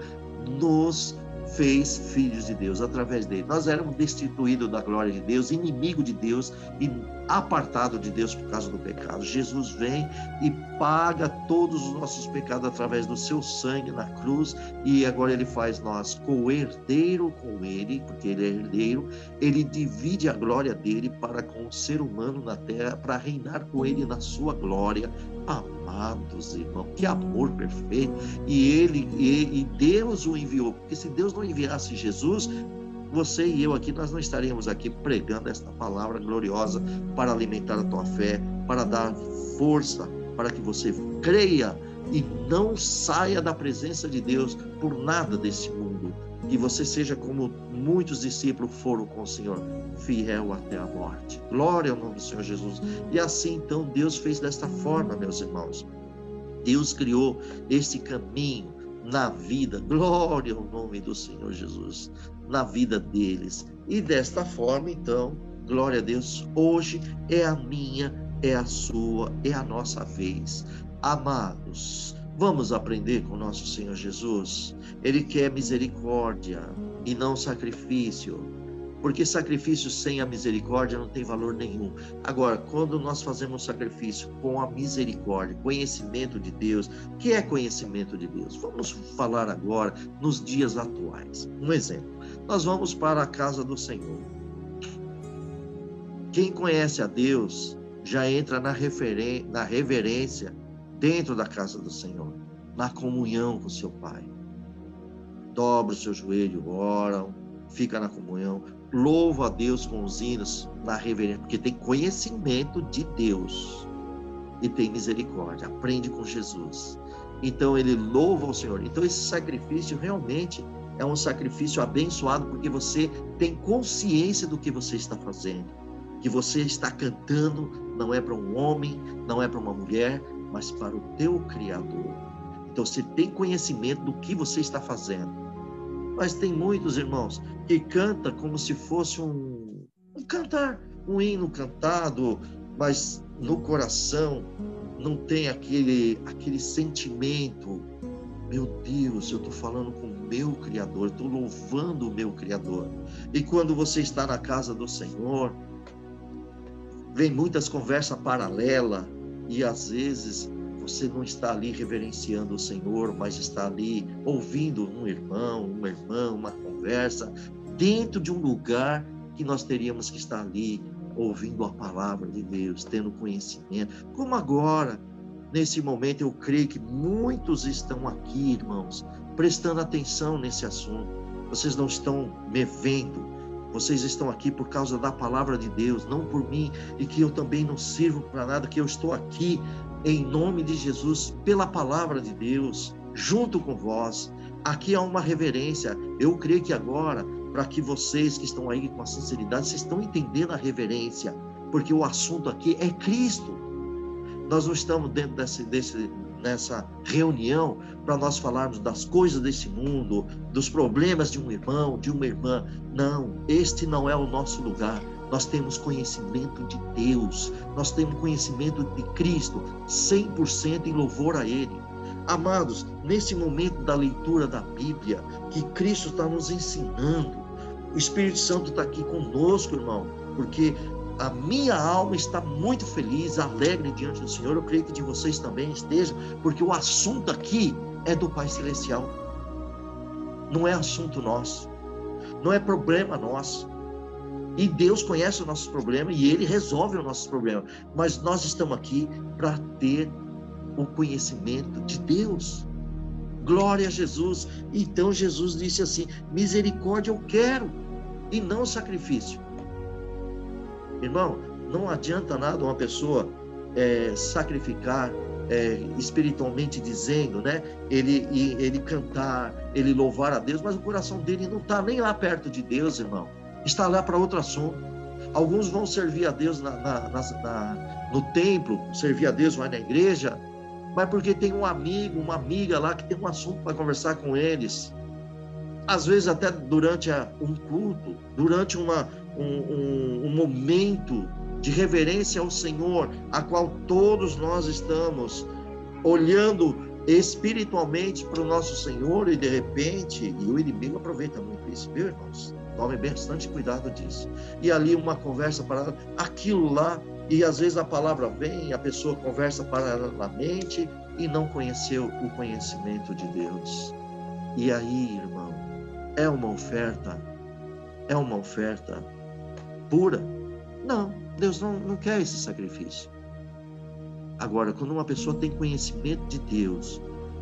nos fez filhos de Deus através dele. Nós éramos destituídos da glória de Deus, inimigo de Deus e apartado de Deus por causa do pecado. Jesus vem e paga todos os nossos pecados através do seu sangue na cruz, e agora ele faz nós co-herdeiro com ele, porque ele é herdeiro. Ele divide a glória dele para com o ser humano na terra, para reinar com ele na sua glória. Amados irmãos, que amor perfeito. E Deus o enviou, porque se Deus não enviasse Jesus, você e eu aqui, nós não estaríamos aqui pregando esta palavra gloriosa para alimentar a tua fé, para dar força, para que você creia e não saia da presença de Deus por nada desse mundo. Que você seja como muitos discípulos foram com o Senhor, fiel até a morte. Glória ao nome do Senhor Jesus. E assim, então, Deus fez desta forma, meus irmãos. Deus criou este caminho na vida, glória ao nome do Senhor Jesus, na vida deles. E desta forma, então, glória a Deus, hoje é a minha, é a sua, é a nossa vez. Amados, vamos aprender com o nosso Senhor Jesus. Ele quer misericórdia e não sacrifício, porque sacrifício sem a misericórdia não tem valor nenhum. Agora, quando nós fazemos sacrifício com a misericórdia, conhecimento de Deus, o que é conhecimento de Deus? Vamos falar agora nos dias atuais. Um exemplo, nós vamos para a casa do Senhor. Quem conhece a Deus já entra na reverência dentro da casa do Senhor, na comunhão com seu Pai. Dobra o seu joelho, oram, fica na comunhão, louva a Deus com os hinos, na reverência, porque tem conhecimento de Deus e tem misericórdia, aprende com Jesus. Então ele louva o Senhor. Então esse sacrifício realmente é um sacrifício abençoado, porque você tem consciência do que você está fazendo, que você está cantando, não é para um homem, não é para uma mulher, mas para o teu Criador. Então você tem conhecimento do que você está fazendo. Mas tem muitos irmãos que cantam como se fosse um cantar, um hino cantado, mas no coração não tem aquele sentimento. Meu Deus, eu estou falando com o meu Criador, eu estou louvando o meu Criador. E quando você está na casa do Senhor, vem muitas conversas paralelas, e às vezes você não está ali reverenciando o Senhor, mas está ali ouvindo um irmão, uma irmã, uma conversa, dentro de um lugar que nós teríamos que estar ali, ouvindo a palavra de Deus, tendo conhecimento. Como agora, nesse momento, eu creio que muitos estão aqui, irmãos, prestando atenção nesse assunto. Vocês não estão me vendo, vocês estão aqui por causa da palavra de Deus, não por mim, e que eu também não sirvo para nada, que eu estou aqui em nome de Jesus, pela palavra de Deus, junto com vós. Aqui há uma reverência. Eu creio que agora, para que vocês que estão aí com a sinceridade, vocês estão entendendo a reverência, porque o assunto aqui é Cristo. Nós não estamos dentro nessa reunião para nós falarmos das coisas desse mundo, dos problemas de um irmão, de uma irmã. Não, este não é o nosso lugar. Nós temos conhecimento de Deus, nós temos conhecimento de Cristo, 100% em louvor a Ele. Amados, nesse momento da leitura da Bíblia, que Cristo está nos ensinando, o Espírito Santo está aqui conosco, irmão, porque a minha alma está muito feliz, alegre diante do Senhor. Eu creio que de vocês também esteja, porque o assunto aqui é do Pai Celestial. Não é assunto nosso, não é problema nosso. E Deus conhece os nossos problemas e Ele resolve os nossos problemas. Mas nós estamos aqui para ter o conhecimento de Deus. Glória a Jesus. Então Jesus disse assim: misericórdia eu quero e não sacrifício. Irmão, não adianta nada uma pessoa sacrificar, espiritualmente dizendo, né? Ele cantar, ele louvar a Deus, mas o coração dele não está nem lá perto de Deus, irmão. Está lá para outro assunto. Alguns vão servir a Deus no templo, servir a Deus vai na igreja, mas porque tem um amigo, uma amiga lá que tem um assunto para conversar com eles. Às vezes até durante um culto, durante um momento de reverência ao Senhor, a qual todos nós estamos olhando espiritualmente para o nosso Senhor, e de repente, e o inimigo aproveita muito isso, viu, irmãos? Tome bastante cuidado disso. E ali uma conversa para aquilo lá, e às vezes a palavra vem, a pessoa conversa paralelamente e não conheceu o conhecimento de Deus. E aí, irmão, é uma oferta pura? Não, Deus não quer esse sacrifício. Agora, quando uma pessoa tem conhecimento de Deus,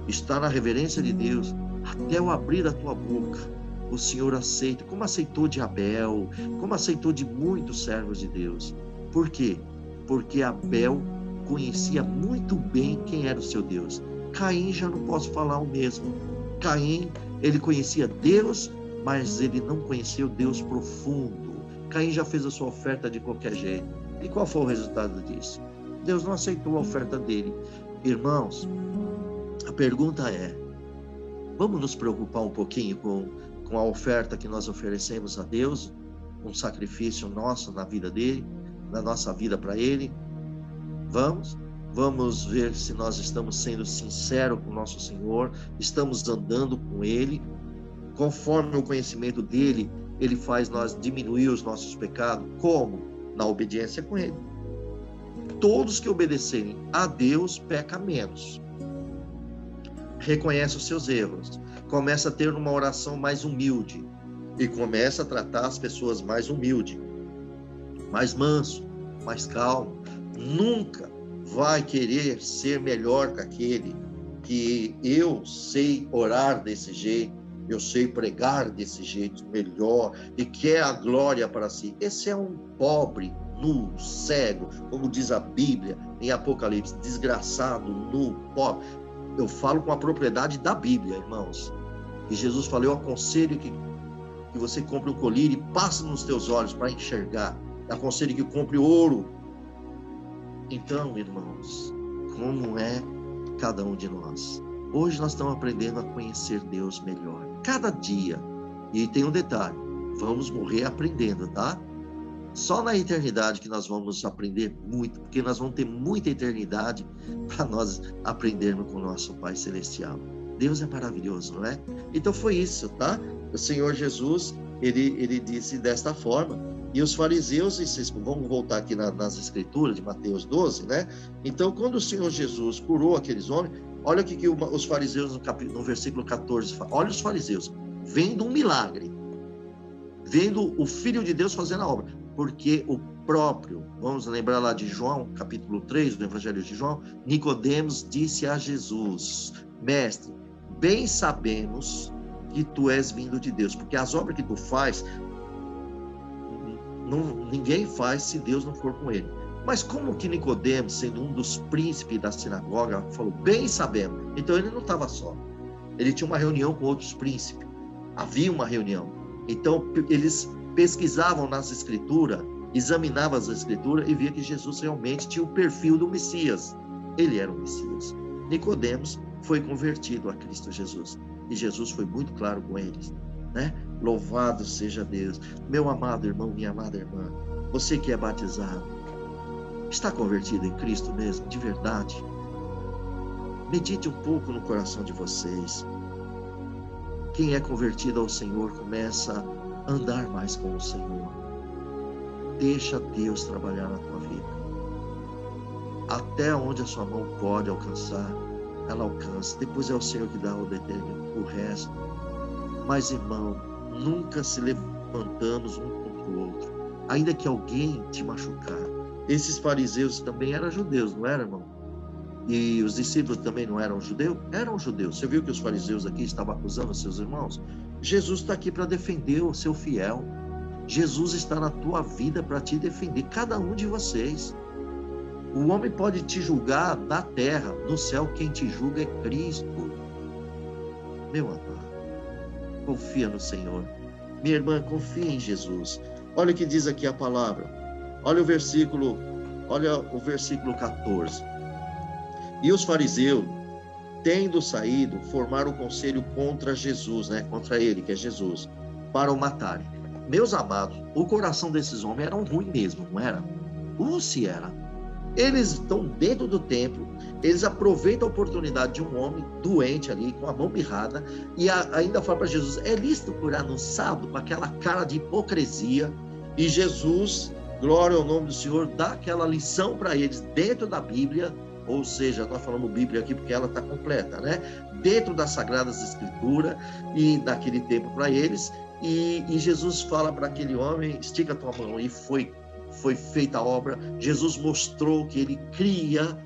está na reverência de Deus, até eu abrir a tua boca, o Senhor aceita, como aceitou de Abel, como aceitou de muitos servos de Deus. Por quê? Porque Abel conhecia muito bem quem era o seu Deus. Caim já não posso falar o mesmo. Caim, ele conhecia Deus, mas ele não conhecia o Deus profundo. Caim já fez a sua oferta de qualquer jeito. E qual foi o resultado disso? Deus não aceitou a oferta dele. Irmãos, a pergunta é: vamos nos preocupar um pouquinho com a oferta que nós oferecemos a Deus, um sacrifício nosso na vida dele, na nossa vida para ele? Vamos ver se nós estamos sendo sinceros com o nosso Senhor, estamos andando com ele, conforme o conhecimento dele, ele faz nós diminuir os nossos pecados. Como? Na obediência com ele. Todos que obedecerem a Deus pecam menos. Reconhece os seus erros, começa a ter uma oração mais humilde, e começa a tratar as pessoas mais humilde, mais manso, mais calmo. Nunca vai querer ser melhor que aquele que eu sei orar desse jeito, eu sei pregar desse jeito melhor e quer a glória para si. Esse é um pobre, nu, cego, como diz a Bíblia em Apocalipse, desgraçado, nu, pobre. Eu falo com a propriedade da Bíblia, irmãos. E Jesus falou: eu aconselho que você compre um colírio e passe nos teus olhos para enxergar. Eu aconselho que compre ouro. Então, irmãos, como é cada um de nós? Hoje nós estamos aprendendo a conhecer Deus melhor, cada dia. E tem um detalhe: vamos morrer aprendendo, tá? Só na eternidade que nós vamos aprender muito, porque nós vamos ter muita eternidade para nós aprendermos com o nosso Pai Celestial. Deus é maravilhoso, não é? Então foi isso, tá? O Senhor Jesus, ele disse desta forma. E os fariseus, vamos voltar aqui nas escrituras de Mateus 12, né? Então, quando o Senhor Jesus curou aqueles homens, olha o que os fariseus no versículo 14 falam. Olha os fariseus, vendo um milagre, vendo o Filho de Deus fazendo a obra, porque o próprio, vamos lembrar lá de João, capítulo 3 do Evangelho de João, Nicodemos disse a Jesus: mestre, bem sabemos que tu és vindo de Deus, porque as obras que tu faz, ninguém faz se Deus não for com ele. Mas como que Nicodemos, sendo um dos príncipes da sinagoga, falou: bem sabemos? Então ele não estava só, ele tinha uma reunião com outros príncipes, havia uma reunião. Então eles pesquisavam nas escrituras, examinavam as escrituras e via que Jesus realmente tinha o perfil do Messias. Ele era o Messias. Nicodemos foi convertido a Cristo Jesus, e Jesus foi muito claro com eles, né? Louvado seja Deus. Meu amado irmão, minha amada irmã, você que é batizado, está convertido em Cristo mesmo, de verdade? Medite um pouco no coração de vocês. Quem é convertido ao Senhor começa a andar mais com o Senhor. Deixa Deus trabalhar na tua vida. Até onde a sua mão pode alcançar, ela alcança. Depois é o Senhor que dá o resto. Mas, irmão, nunca se levantamos um contra o outro, ainda que alguém te machucar. Esses fariseus também eram judeus, não eram, irmão? E os discípulos também não eram judeus? Eram judeus. Você viu que os fariseus aqui estavam acusando os seus irmãos? Jesus está aqui para defender o seu fiel. Jesus está na tua vida para te defender, cada um de vocês. O homem pode te julgar na terra, no céu quem te julga é Cristo. Meu amado, confia no Senhor. Minha irmã, confia em Jesus. Olha o que diz aqui a palavra. Olha o versículo 14. E os fariseus, tendo saído, formaram um conselho contra Jesus, né? Contra ele, que é Jesus, para o matarem. Meus amados, o coração desses homens era ruim mesmo, não era? Se era. Eles estão dentro do templo, eles aproveitam a oportunidade de um homem doente ali, com a mão mirrada, e ainda fala para Jesus: é lícito curar no sábado, com aquela cara de hipocrisia. E Jesus, glória ao nome do Senhor, dá aquela lição para eles dentro da Bíblia. Ou seja, nós falamos Bíblia aqui porque ela está completa, né? Dentro das Sagradas Escrituras e daquele tempo para eles. E Jesus fala para aquele homem: estica a tua mão. E foi feita a obra. Jesus mostrou que ele cria,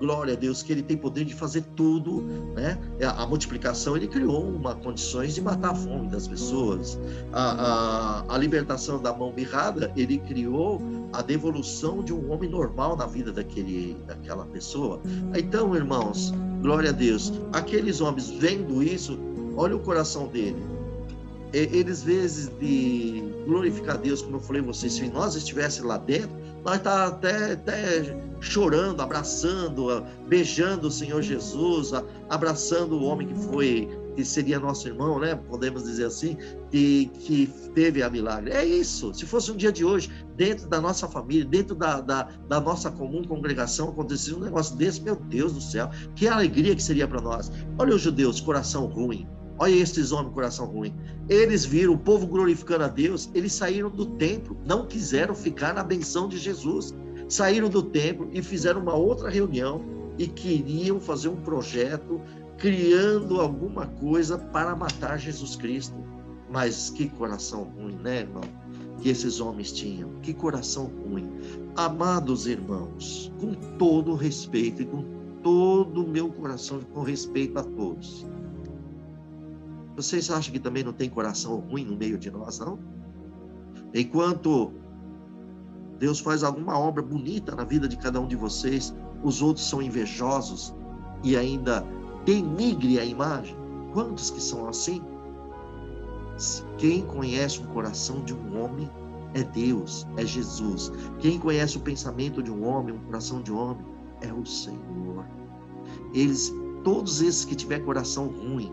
glória a Deus, que ele tem poder de fazer tudo, né? A multiplicação, ele criou condições de matar a fome das pessoas. A libertação da mão mirrada, ele criou a devolução de um homem normal na vida daquela pessoa. Então, irmãos, glória a Deus, aqueles homens vendo isso, olha o coração dele. Eles, vezes de glorificar Deus, como eu falei a vocês, se nós estivéssemos lá dentro, nós estávamos até chorando, abraçando, beijando o Senhor Jesus, abraçando o homem que seria nosso irmão, né? Podemos dizer assim, que teve a milagre. É isso. Se fosse um dia de hoje, dentro da nossa família, dentro da nossa comum congregação, acontecesse um negócio desse, meu Deus do céu, que alegria que seria para nós. Olha os judeus, coração ruim. Olha esses homens, coração ruim. Eles viram o povo glorificando a Deus, eles saíram do templo, não quiseram ficar na benção de Jesus. Saíram do templo e fizeram uma outra reunião e queriam fazer um projeto, criando alguma coisa para matar Jesus Cristo. Mas que coração ruim, né, irmão? Que esses homens tinham. Que coração ruim. Amados irmãos, com todo respeito e com todo o meu coração, com respeito a todos. Vocês acham que também não tem coração ruim no meio de nós, não? Enquanto Deus faz alguma obra bonita na vida de cada um de vocês, os outros são invejosos e ainda denigre a imagem. Quantos que são assim? Quem conhece o coração de um homem é Deus, é Jesus. Quem conhece o pensamento de um homem, o coração de um homem, é o Senhor. Todos esses que tiver coração ruim,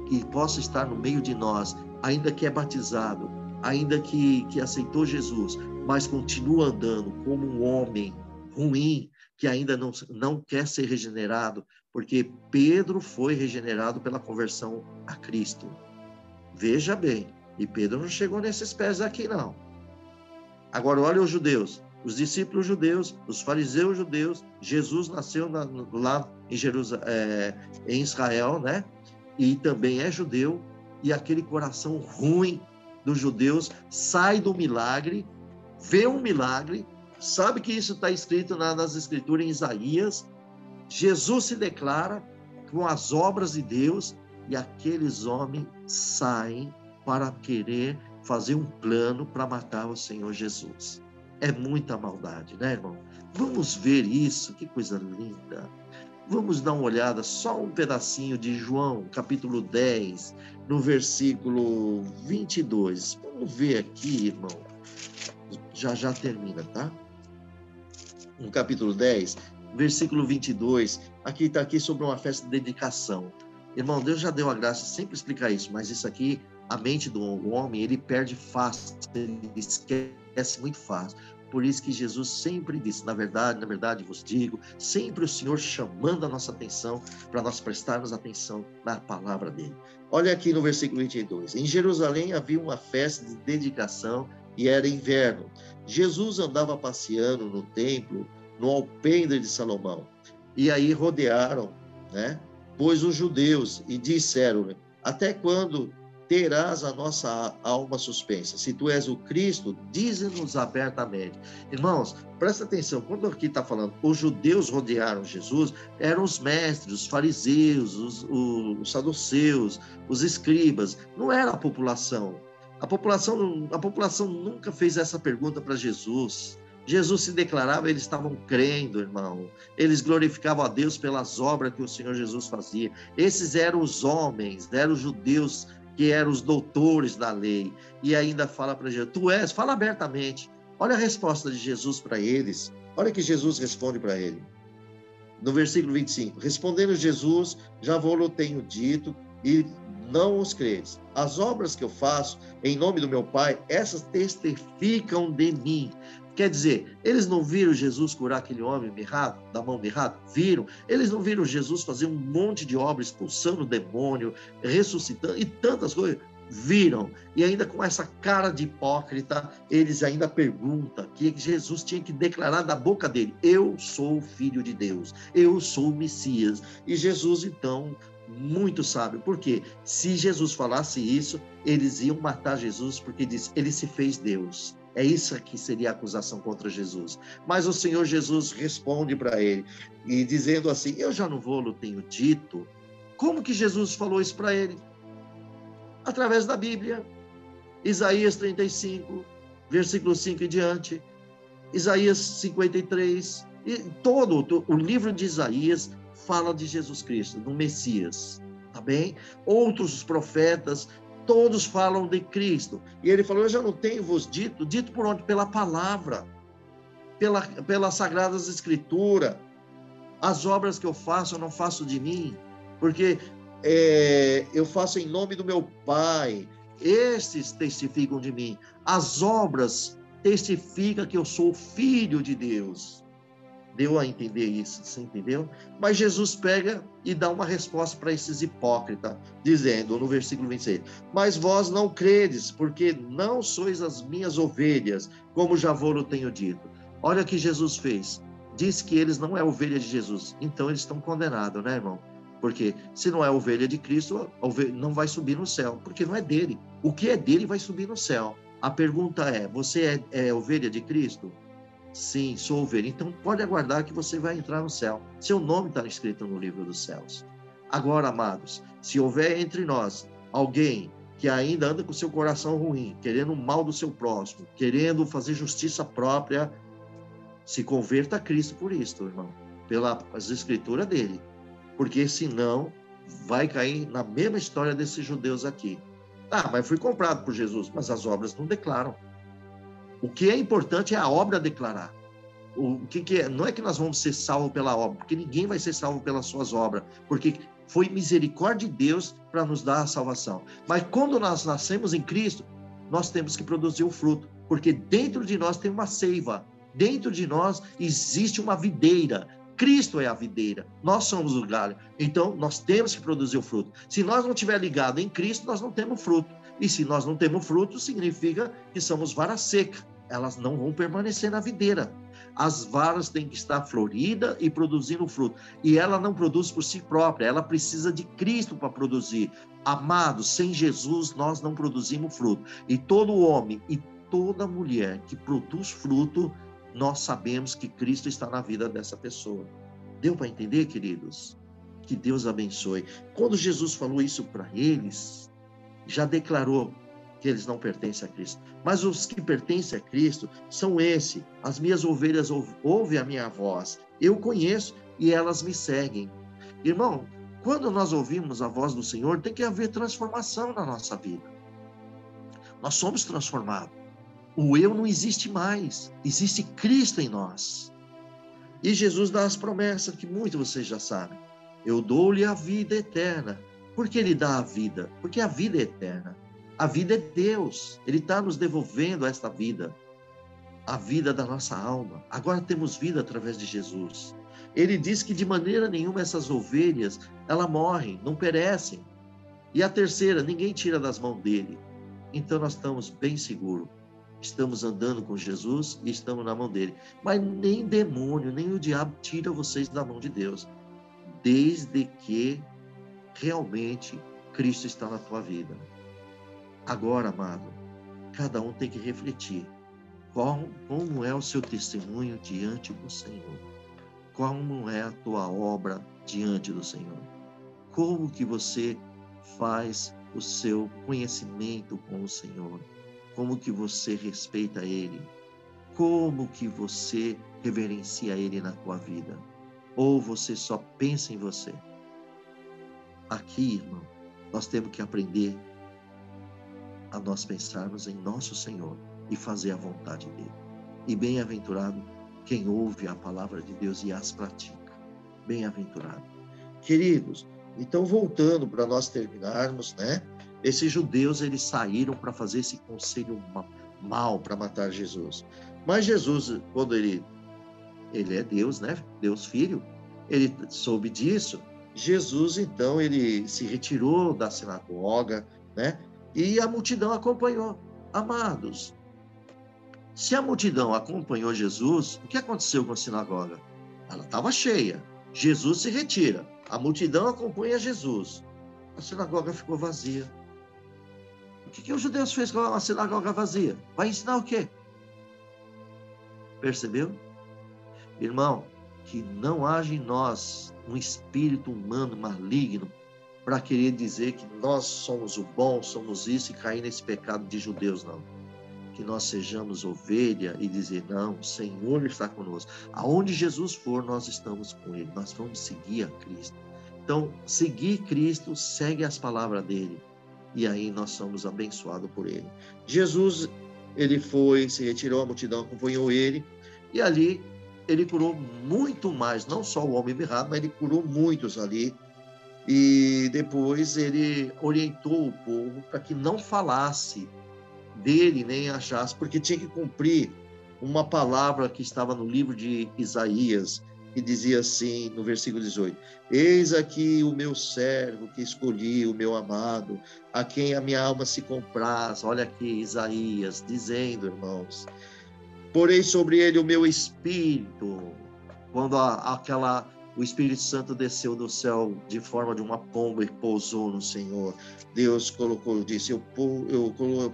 que possa estar no meio de nós, ainda que é batizado, ainda que aceitou Jesus, mas continua andando como um homem ruim, que ainda não quer ser regenerado, porque Pedro foi regenerado pela conversão a Cristo. Veja bem, e Pedro não chegou nesses pés aqui, não. Agora, olha os judeus, os discípulos judeus, os fariseus judeus. Jesus nasceu lá em Jerusalém, em Israel, né? E também é judeu, e aquele coração ruim dos judeus sai do milagre, vê um milagre, sabe que isso está escrito nas escrituras em Isaías. Jesus se declara com as obras de Deus, e aqueles homens saem para querer fazer um plano para matar o Senhor Jesus. É muita maldade, né, irmão? Vamos ver isso, que coisa linda. Vamos dar uma olhada, só um pedacinho de João, capítulo 10, no versículo 22. Vamos ver aqui, irmão. Já termina, tá? No capítulo 10, versículo 22, aqui está aqui sobre uma festa de dedicação. Irmão, Deus já deu a graça de sempre explicar isso, mas isso aqui, a mente do homem, ele perde fácil, ele esquece muito fácil. Por isso que Jesus sempre disse, na verdade vos digo, sempre o Senhor chamando a nossa atenção para nós prestarmos atenção na palavra dele. Olha aqui no versículo 22. Em Jerusalém havia uma festa de dedicação e era inverno. Jesus andava passeando no templo, no alpendre de Salomão. E aí rodearam, né? Pois os judeus, e disseram, até quando terás a nossa alma suspensa? Se tu és o Cristo, dize-nos abertamente. Irmãos, presta atenção, quando aqui está falando, os judeus rodearam Jesus, eram os mestres, os fariseus, os saduceus, os escribas, não era a população. A população nunca fez essa pergunta para Jesus. Jesus se declarava, eles estavam crendo, irmão. Eles glorificavam a Deus pelas obras que o Senhor Jesus fazia. Esses eram os homens, eram os judeus que eram os doutores da lei. E ainda fala para Jesus, tu és, fala abertamente. Olha a resposta de Jesus para eles. Olha que Jesus responde para ele. No versículo 25, respondendo Jesus, já vou-lo tenho dito, e não os credes. As obras que eu faço em nome do meu Pai, essas testificam de mim. Quer dizer, eles não viram Jesus curar aquele homem mirrado, da mão mirrada? Viram. Eles não viram Jesus fazer um monte de obras, expulsando o demônio, ressuscitando e tantas coisas? Viram. E ainda com essa cara de hipócrita, eles ainda perguntam que Jesus tinha que declarar da boca dele, eu sou o Filho de Deus, eu sou o Messias. E Jesus, então, muito sábio, porque se Jesus falasse isso, eles iam matar Jesus, porque diz, ele se fez Deus. É isso que seria a acusação contra Jesus. Mas o Senhor Jesus responde para ele, e dizendo assim, eu já não vou-lo tenho dito. Como que Jesus falou isso para ele? Através da Bíblia. Isaías 35, versículo 5 e diante. Isaías 53. E todo o livro de Isaías fala de Jesus Cristo, do Messias. Tá bem? Outros profetas, todos falam de Cristo. E ele falou, eu já não tenho vos dito. Dito por onde? Pela palavra. Pelas Sagradas Escrituras. As obras que eu faço, eu não faço de mim. Porque eu faço em nome do meu Pai. Estes testificam de mim. As obras testificam que eu sou filho de Deus. Deu a entender isso, você entendeu? Mas Jesus pega e dá uma resposta para esses hipócritas, dizendo no versículo 26, mas vós não credes, porque não sois as minhas ovelhas, como já vou-lo tenho dito. Olha o que Jesus fez. Diz que eles não é ovelha de Jesus, então eles estão condenados, né, irmão? Porque se não é ovelha de Cristo, a ovelha não vai subir no céu, porque não é dele. O que é dele vai subir no céu. A pergunta é, você é ovelha de Cristo? Sim, sou ovelha. Então pode aguardar que você vai entrar no céu. Seu nome está escrito no livro dos céus. Agora, amados, se houver entre nós alguém que ainda anda com seu coração ruim, querendo o mal do seu próximo, querendo fazer justiça própria, se converta a Cristo por isto, irmão, pelas escrituras dele. Porque senão vai cair na mesma história desses judeus aqui. Ah, mas fui comprado por Jesus, mas as obras não declaram. O que é importante é a obra declarar. O que é? Não é que nós vamos ser salvos pela obra, porque ninguém vai ser salvo pelas suas obras, porque foi misericórdia de Deus para nos dar a salvação. Mas quando nós nascemos em Cristo, nós temos que produzir o fruto, porque dentro de nós tem uma seiva, dentro de nós existe uma videira. Cristo é a videira, nós somos o galho. Então, nós temos que produzir o fruto. Se nós não estiver ligado em Cristo, nós não temos fruto. E se nós não temos fruto, significa que somos vara seca. Elas não vão permanecer na videira. As varas têm que estar floridas e produzindo fruto. E ela não produz por si própria, ela precisa de Cristo para produzir. Amados, sem Jesus nós não produzimos fruto. E todo homem e toda mulher que produz fruto, nós sabemos que Cristo está na vida dessa pessoa. Deu para entender, queridos? Que Deus abençoe. Quando Jesus falou isso para eles, já declarou que eles não pertencem a Cristo. Mas os que pertencem a Cristo são esses. As minhas ovelhas ouvem a minha voz. Eu conheço e elas me seguem. Irmão, quando nós ouvimos a voz do Senhor, tem que haver transformação na nossa vida. Nós somos transformados. O eu não existe mais. Existe Cristo em nós. E Jesus dá as promessas que muitos de vocês já sabem. Eu dou-lhe a vida eterna. Por que ele dá a vida? Porque a vida é eterna. A vida é Deus. Ele está nos devolvendo esta vida. A vida da nossa alma. Agora temos vida através de Jesus. Ele diz que de maneira nenhuma essas ovelhas, elas morrem, não perecem. E a terceira, ninguém tira das mãos dele. Então nós estamos bem seguros. Estamos andando com Jesus e estamos na mão dele. Mas nem demônio, nem o diabo tira vocês da mão de Deus. Desde que realmente Cristo está na tua vida. Agora, amado, cada um tem que refletir. Como é o seu testemunho diante do Senhor? Como é a tua obra diante do Senhor? Como que você faz o seu conhecimento com o Senhor? Como que você respeita Ele? Como que você reverencia Ele na tua vida? Ou você só pensa em você? Aqui, irmão, nós temos que aprender a nós pensarmos em nosso Senhor e fazer a vontade dele. E bem-aventurado quem ouve a palavra de Deus e as pratica. Bem-aventurado. Queridos, então voltando para nós terminarmos, né? Esses judeus, eles saíram para fazer esse conselho mal para matar Jesus. Mas Jesus, quando ele é Deus, né? Deus Filho, ele soube disso. Jesus, então, ele se retirou da sinagoga, né? E a multidão acompanhou. Amados, se a multidão acompanhou Jesus, o que aconteceu com a sinagoga? Ela estava cheia. Jesus se retira. A multidão acompanha Jesus. A sinagoga ficou vazia. O que os judeus fez com a sinagoga vazia? Vai ensinar o quê? Percebeu? Irmão, que não haja em nós um espírito humano maligno para querer dizer que nós somos o bom, somos isso e cair nesse pecado de judeus, não. Que nós sejamos ovelha e dizer, não, o Senhor está conosco. Aonde Jesus for, nós estamos com Ele. Nós vamos seguir a Cristo. Então, seguir Cristo, segue as palavras dEle. E aí nós somos abençoados por Ele. Jesus, ele foi, se retirou, a multidão acompanhou Ele. E ali, ele curou muito mais, não só o homem errado, mas ele curou muitos ali. E depois ele orientou o povo para que não falasse dele nem achasse, porque tinha que cumprir uma palavra que estava no livro de Isaías, que dizia assim, no versículo 18: eis aqui o meu servo que escolhi, o meu amado, a quem a minha alma se compraz. Olha aqui Isaías dizendo, irmãos, porei sobre ele o meu espírito. Quando O Espírito Santo desceu do céu de forma de uma pomba e pousou no Senhor. Deus disse, eu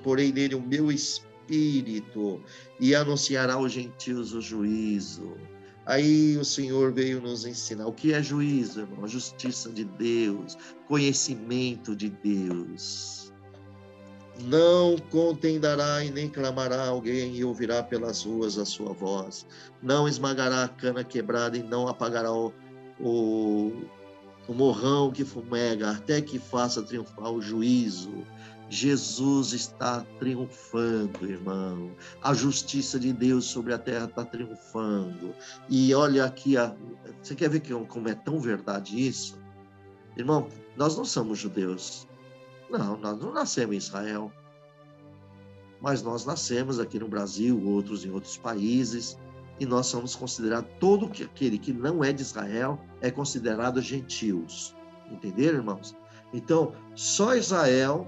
porei nele o meu Espírito e anunciará aos gentios o juízo. Aí o Senhor veio nos ensinar o que é juízo, irmão, a justiça de Deus, conhecimento de Deus. Não contendará e nem clamará alguém e ouvirá pelas ruas a sua voz. Não esmagará a cana quebrada e não apagará o morrão que fumega, até que faça triunfar o juízo. Jesus está triunfando, irmão. A justiça de Deus sobre a terra está triunfando. E olha aqui, você quer ver como é tão verdade isso? Irmão, nós não somos judeus. Não, nós não nascemos em Israel. Mas nós nascemos aqui no Brasil, outros em outros países, e nós somos considerados, todo aquele que não é de Israel é considerado gentios. Entenderam, irmãos? Então, só Israel,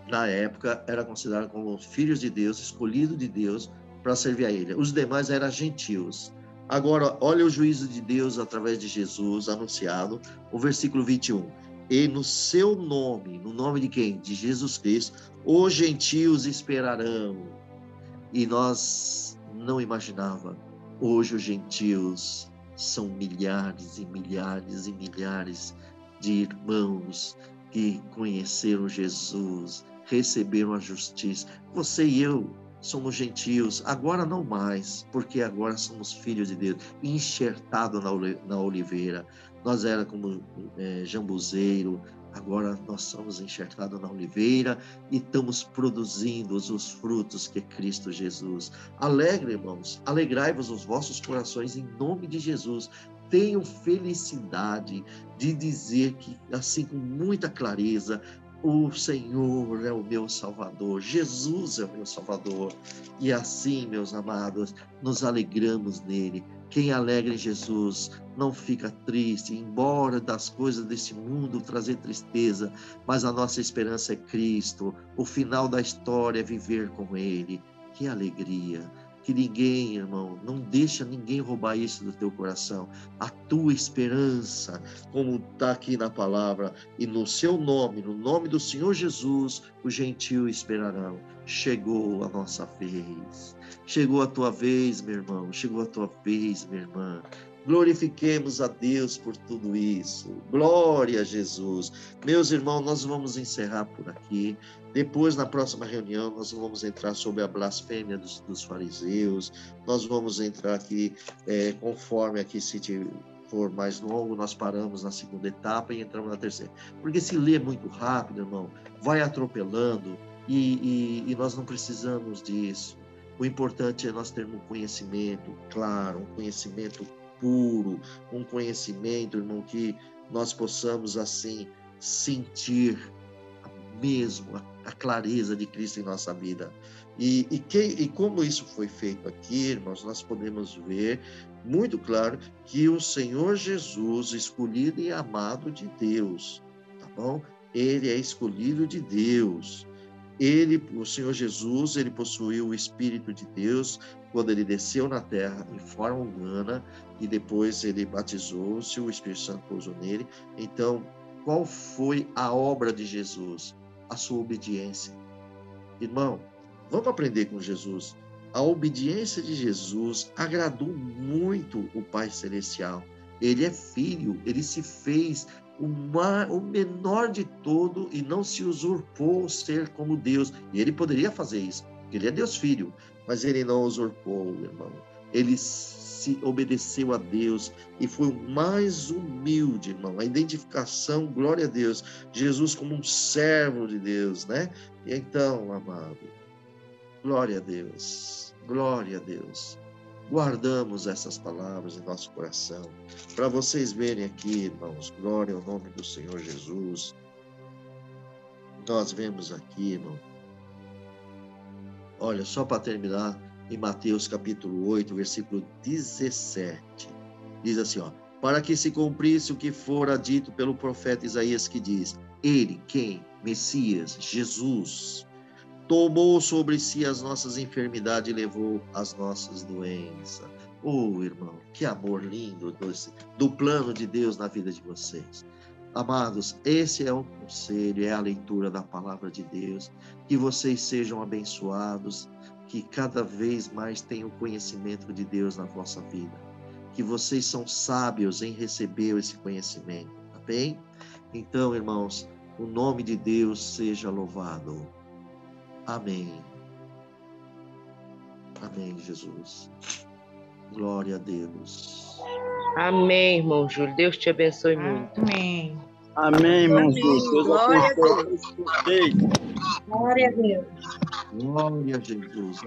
na época, era considerado como filhos de Deus, escolhido de Deus para servir a ele. Os demais eram gentios. Agora, olha o juízo de Deus através de Jesus anunciado, o versículo 21. E no seu nome, no nome de quem? De Jesus Cristo, os gentios esperarão. E nós não imaginava. Hoje os gentios são milhares e milhares e milhares de irmãos que conheceram Jesus, receberam a justiça. Você e eu somos gentios, agora não mais, porque agora somos filhos de Deus, enxertados na oliveira. Nós era como jambuzeiro, agora nós somos enxertados na oliveira e estamos produzindo os frutos que é Cristo Jesus. Alegre, irmãos, alegrai-vos os vossos corações em nome de Jesus. Tenho felicidade de dizer que, assim, com muita clareza, o Senhor é o meu Salvador, Jesus é o meu Salvador. E assim, meus amados, nos alegramos nele. Quem alegra em Jesus não fica triste, embora das coisas desse mundo trazer tristeza, mas a nossa esperança é Cristo. O final da história é viver com ele. Que alegria! Que ninguém, irmão, não deixa ninguém roubar isso do teu coração. A tua esperança, como está aqui na palavra, e no seu nome, no nome do Senhor Jesus, os gentios esperarão. Chegou a nossa vez. Chegou a tua vez, meu irmão. Chegou a tua vez, minha irmã. Glorifiquemos a Deus por tudo isso. Glória a Jesus. Meus irmãos, nós vamos encerrar por aqui. Depois, na próxima reunião, nós vamos entrar sobre a blasfêmia dos fariseus. Nós vamos entrar aqui, conforme aqui, se for mais longo, nós paramos na segunda etapa e entramos na terceira. Porque se lê muito rápido, irmão, vai atropelando e nós não precisamos disso. O importante é nós termos um conhecimento claro, um conhecimento puro, um conhecimento, irmão, que nós possamos, assim, sentir mesmo a clareza de Cristo em nossa vida. E como isso foi feito aqui, irmãos, nós podemos ver muito claro que o Senhor Jesus, escolhido e amado de Deus, tá bom? Ele é escolhido de Deus. O Senhor Jesus, ele possuiu o Espírito de Deus quando ele desceu na terra em forma humana e depois ele batizou-se, o Espírito Santo pousou nele. Então, qual foi a obra de Jesus? A sua obediência. Irmão, vamos aprender com Jesus. A obediência de Jesus agradou muito o Pai Celestial. Ele é filho, ele se fez o menor de todo e não se usurpou ser como Deus. E ele poderia fazer isso, porque ele é Deus Filho, mas ele não usurpou, irmão. Ele se obedeceu a Deus e foi o mais humilde, irmão. A identificação, glória a Deus, Jesus como um servo de Deus, né? E então, amado, glória a Deus, glória a Deus. Guardamos essas palavras em nosso coração, para vocês verem aqui, irmãos, glória ao nome do Senhor Jesus. Nós vemos aqui, irmão, olha, só para terminar, em Mateus capítulo 8, versículo 17, diz assim, ó, para que se cumprisse o que fora dito pelo profeta Isaías, que diz, ele, quem? Messias, Jesus, tomou sobre si as nossas enfermidades e levou as nossas doenças. Oh, irmão, que amor lindo do plano de Deus na vida de vocês. Amados, esse é o conselho, é a leitura da palavra de Deus. Que vocês sejam abençoados, que cada vez mais tenham conhecimento de Deus na vossa vida. Que vocês são sábios em receber esse conhecimento, tá bem? Então, irmãos, o nome de Deus seja louvado. Amém. Amém, Jesus. Glória a Deus. Amém, irmão Júlio. Deus te abençoe muito. Amém. Amém, irmão Júlio. Glória a Deus. Deus. Glória a Deus. Glória a Jesus.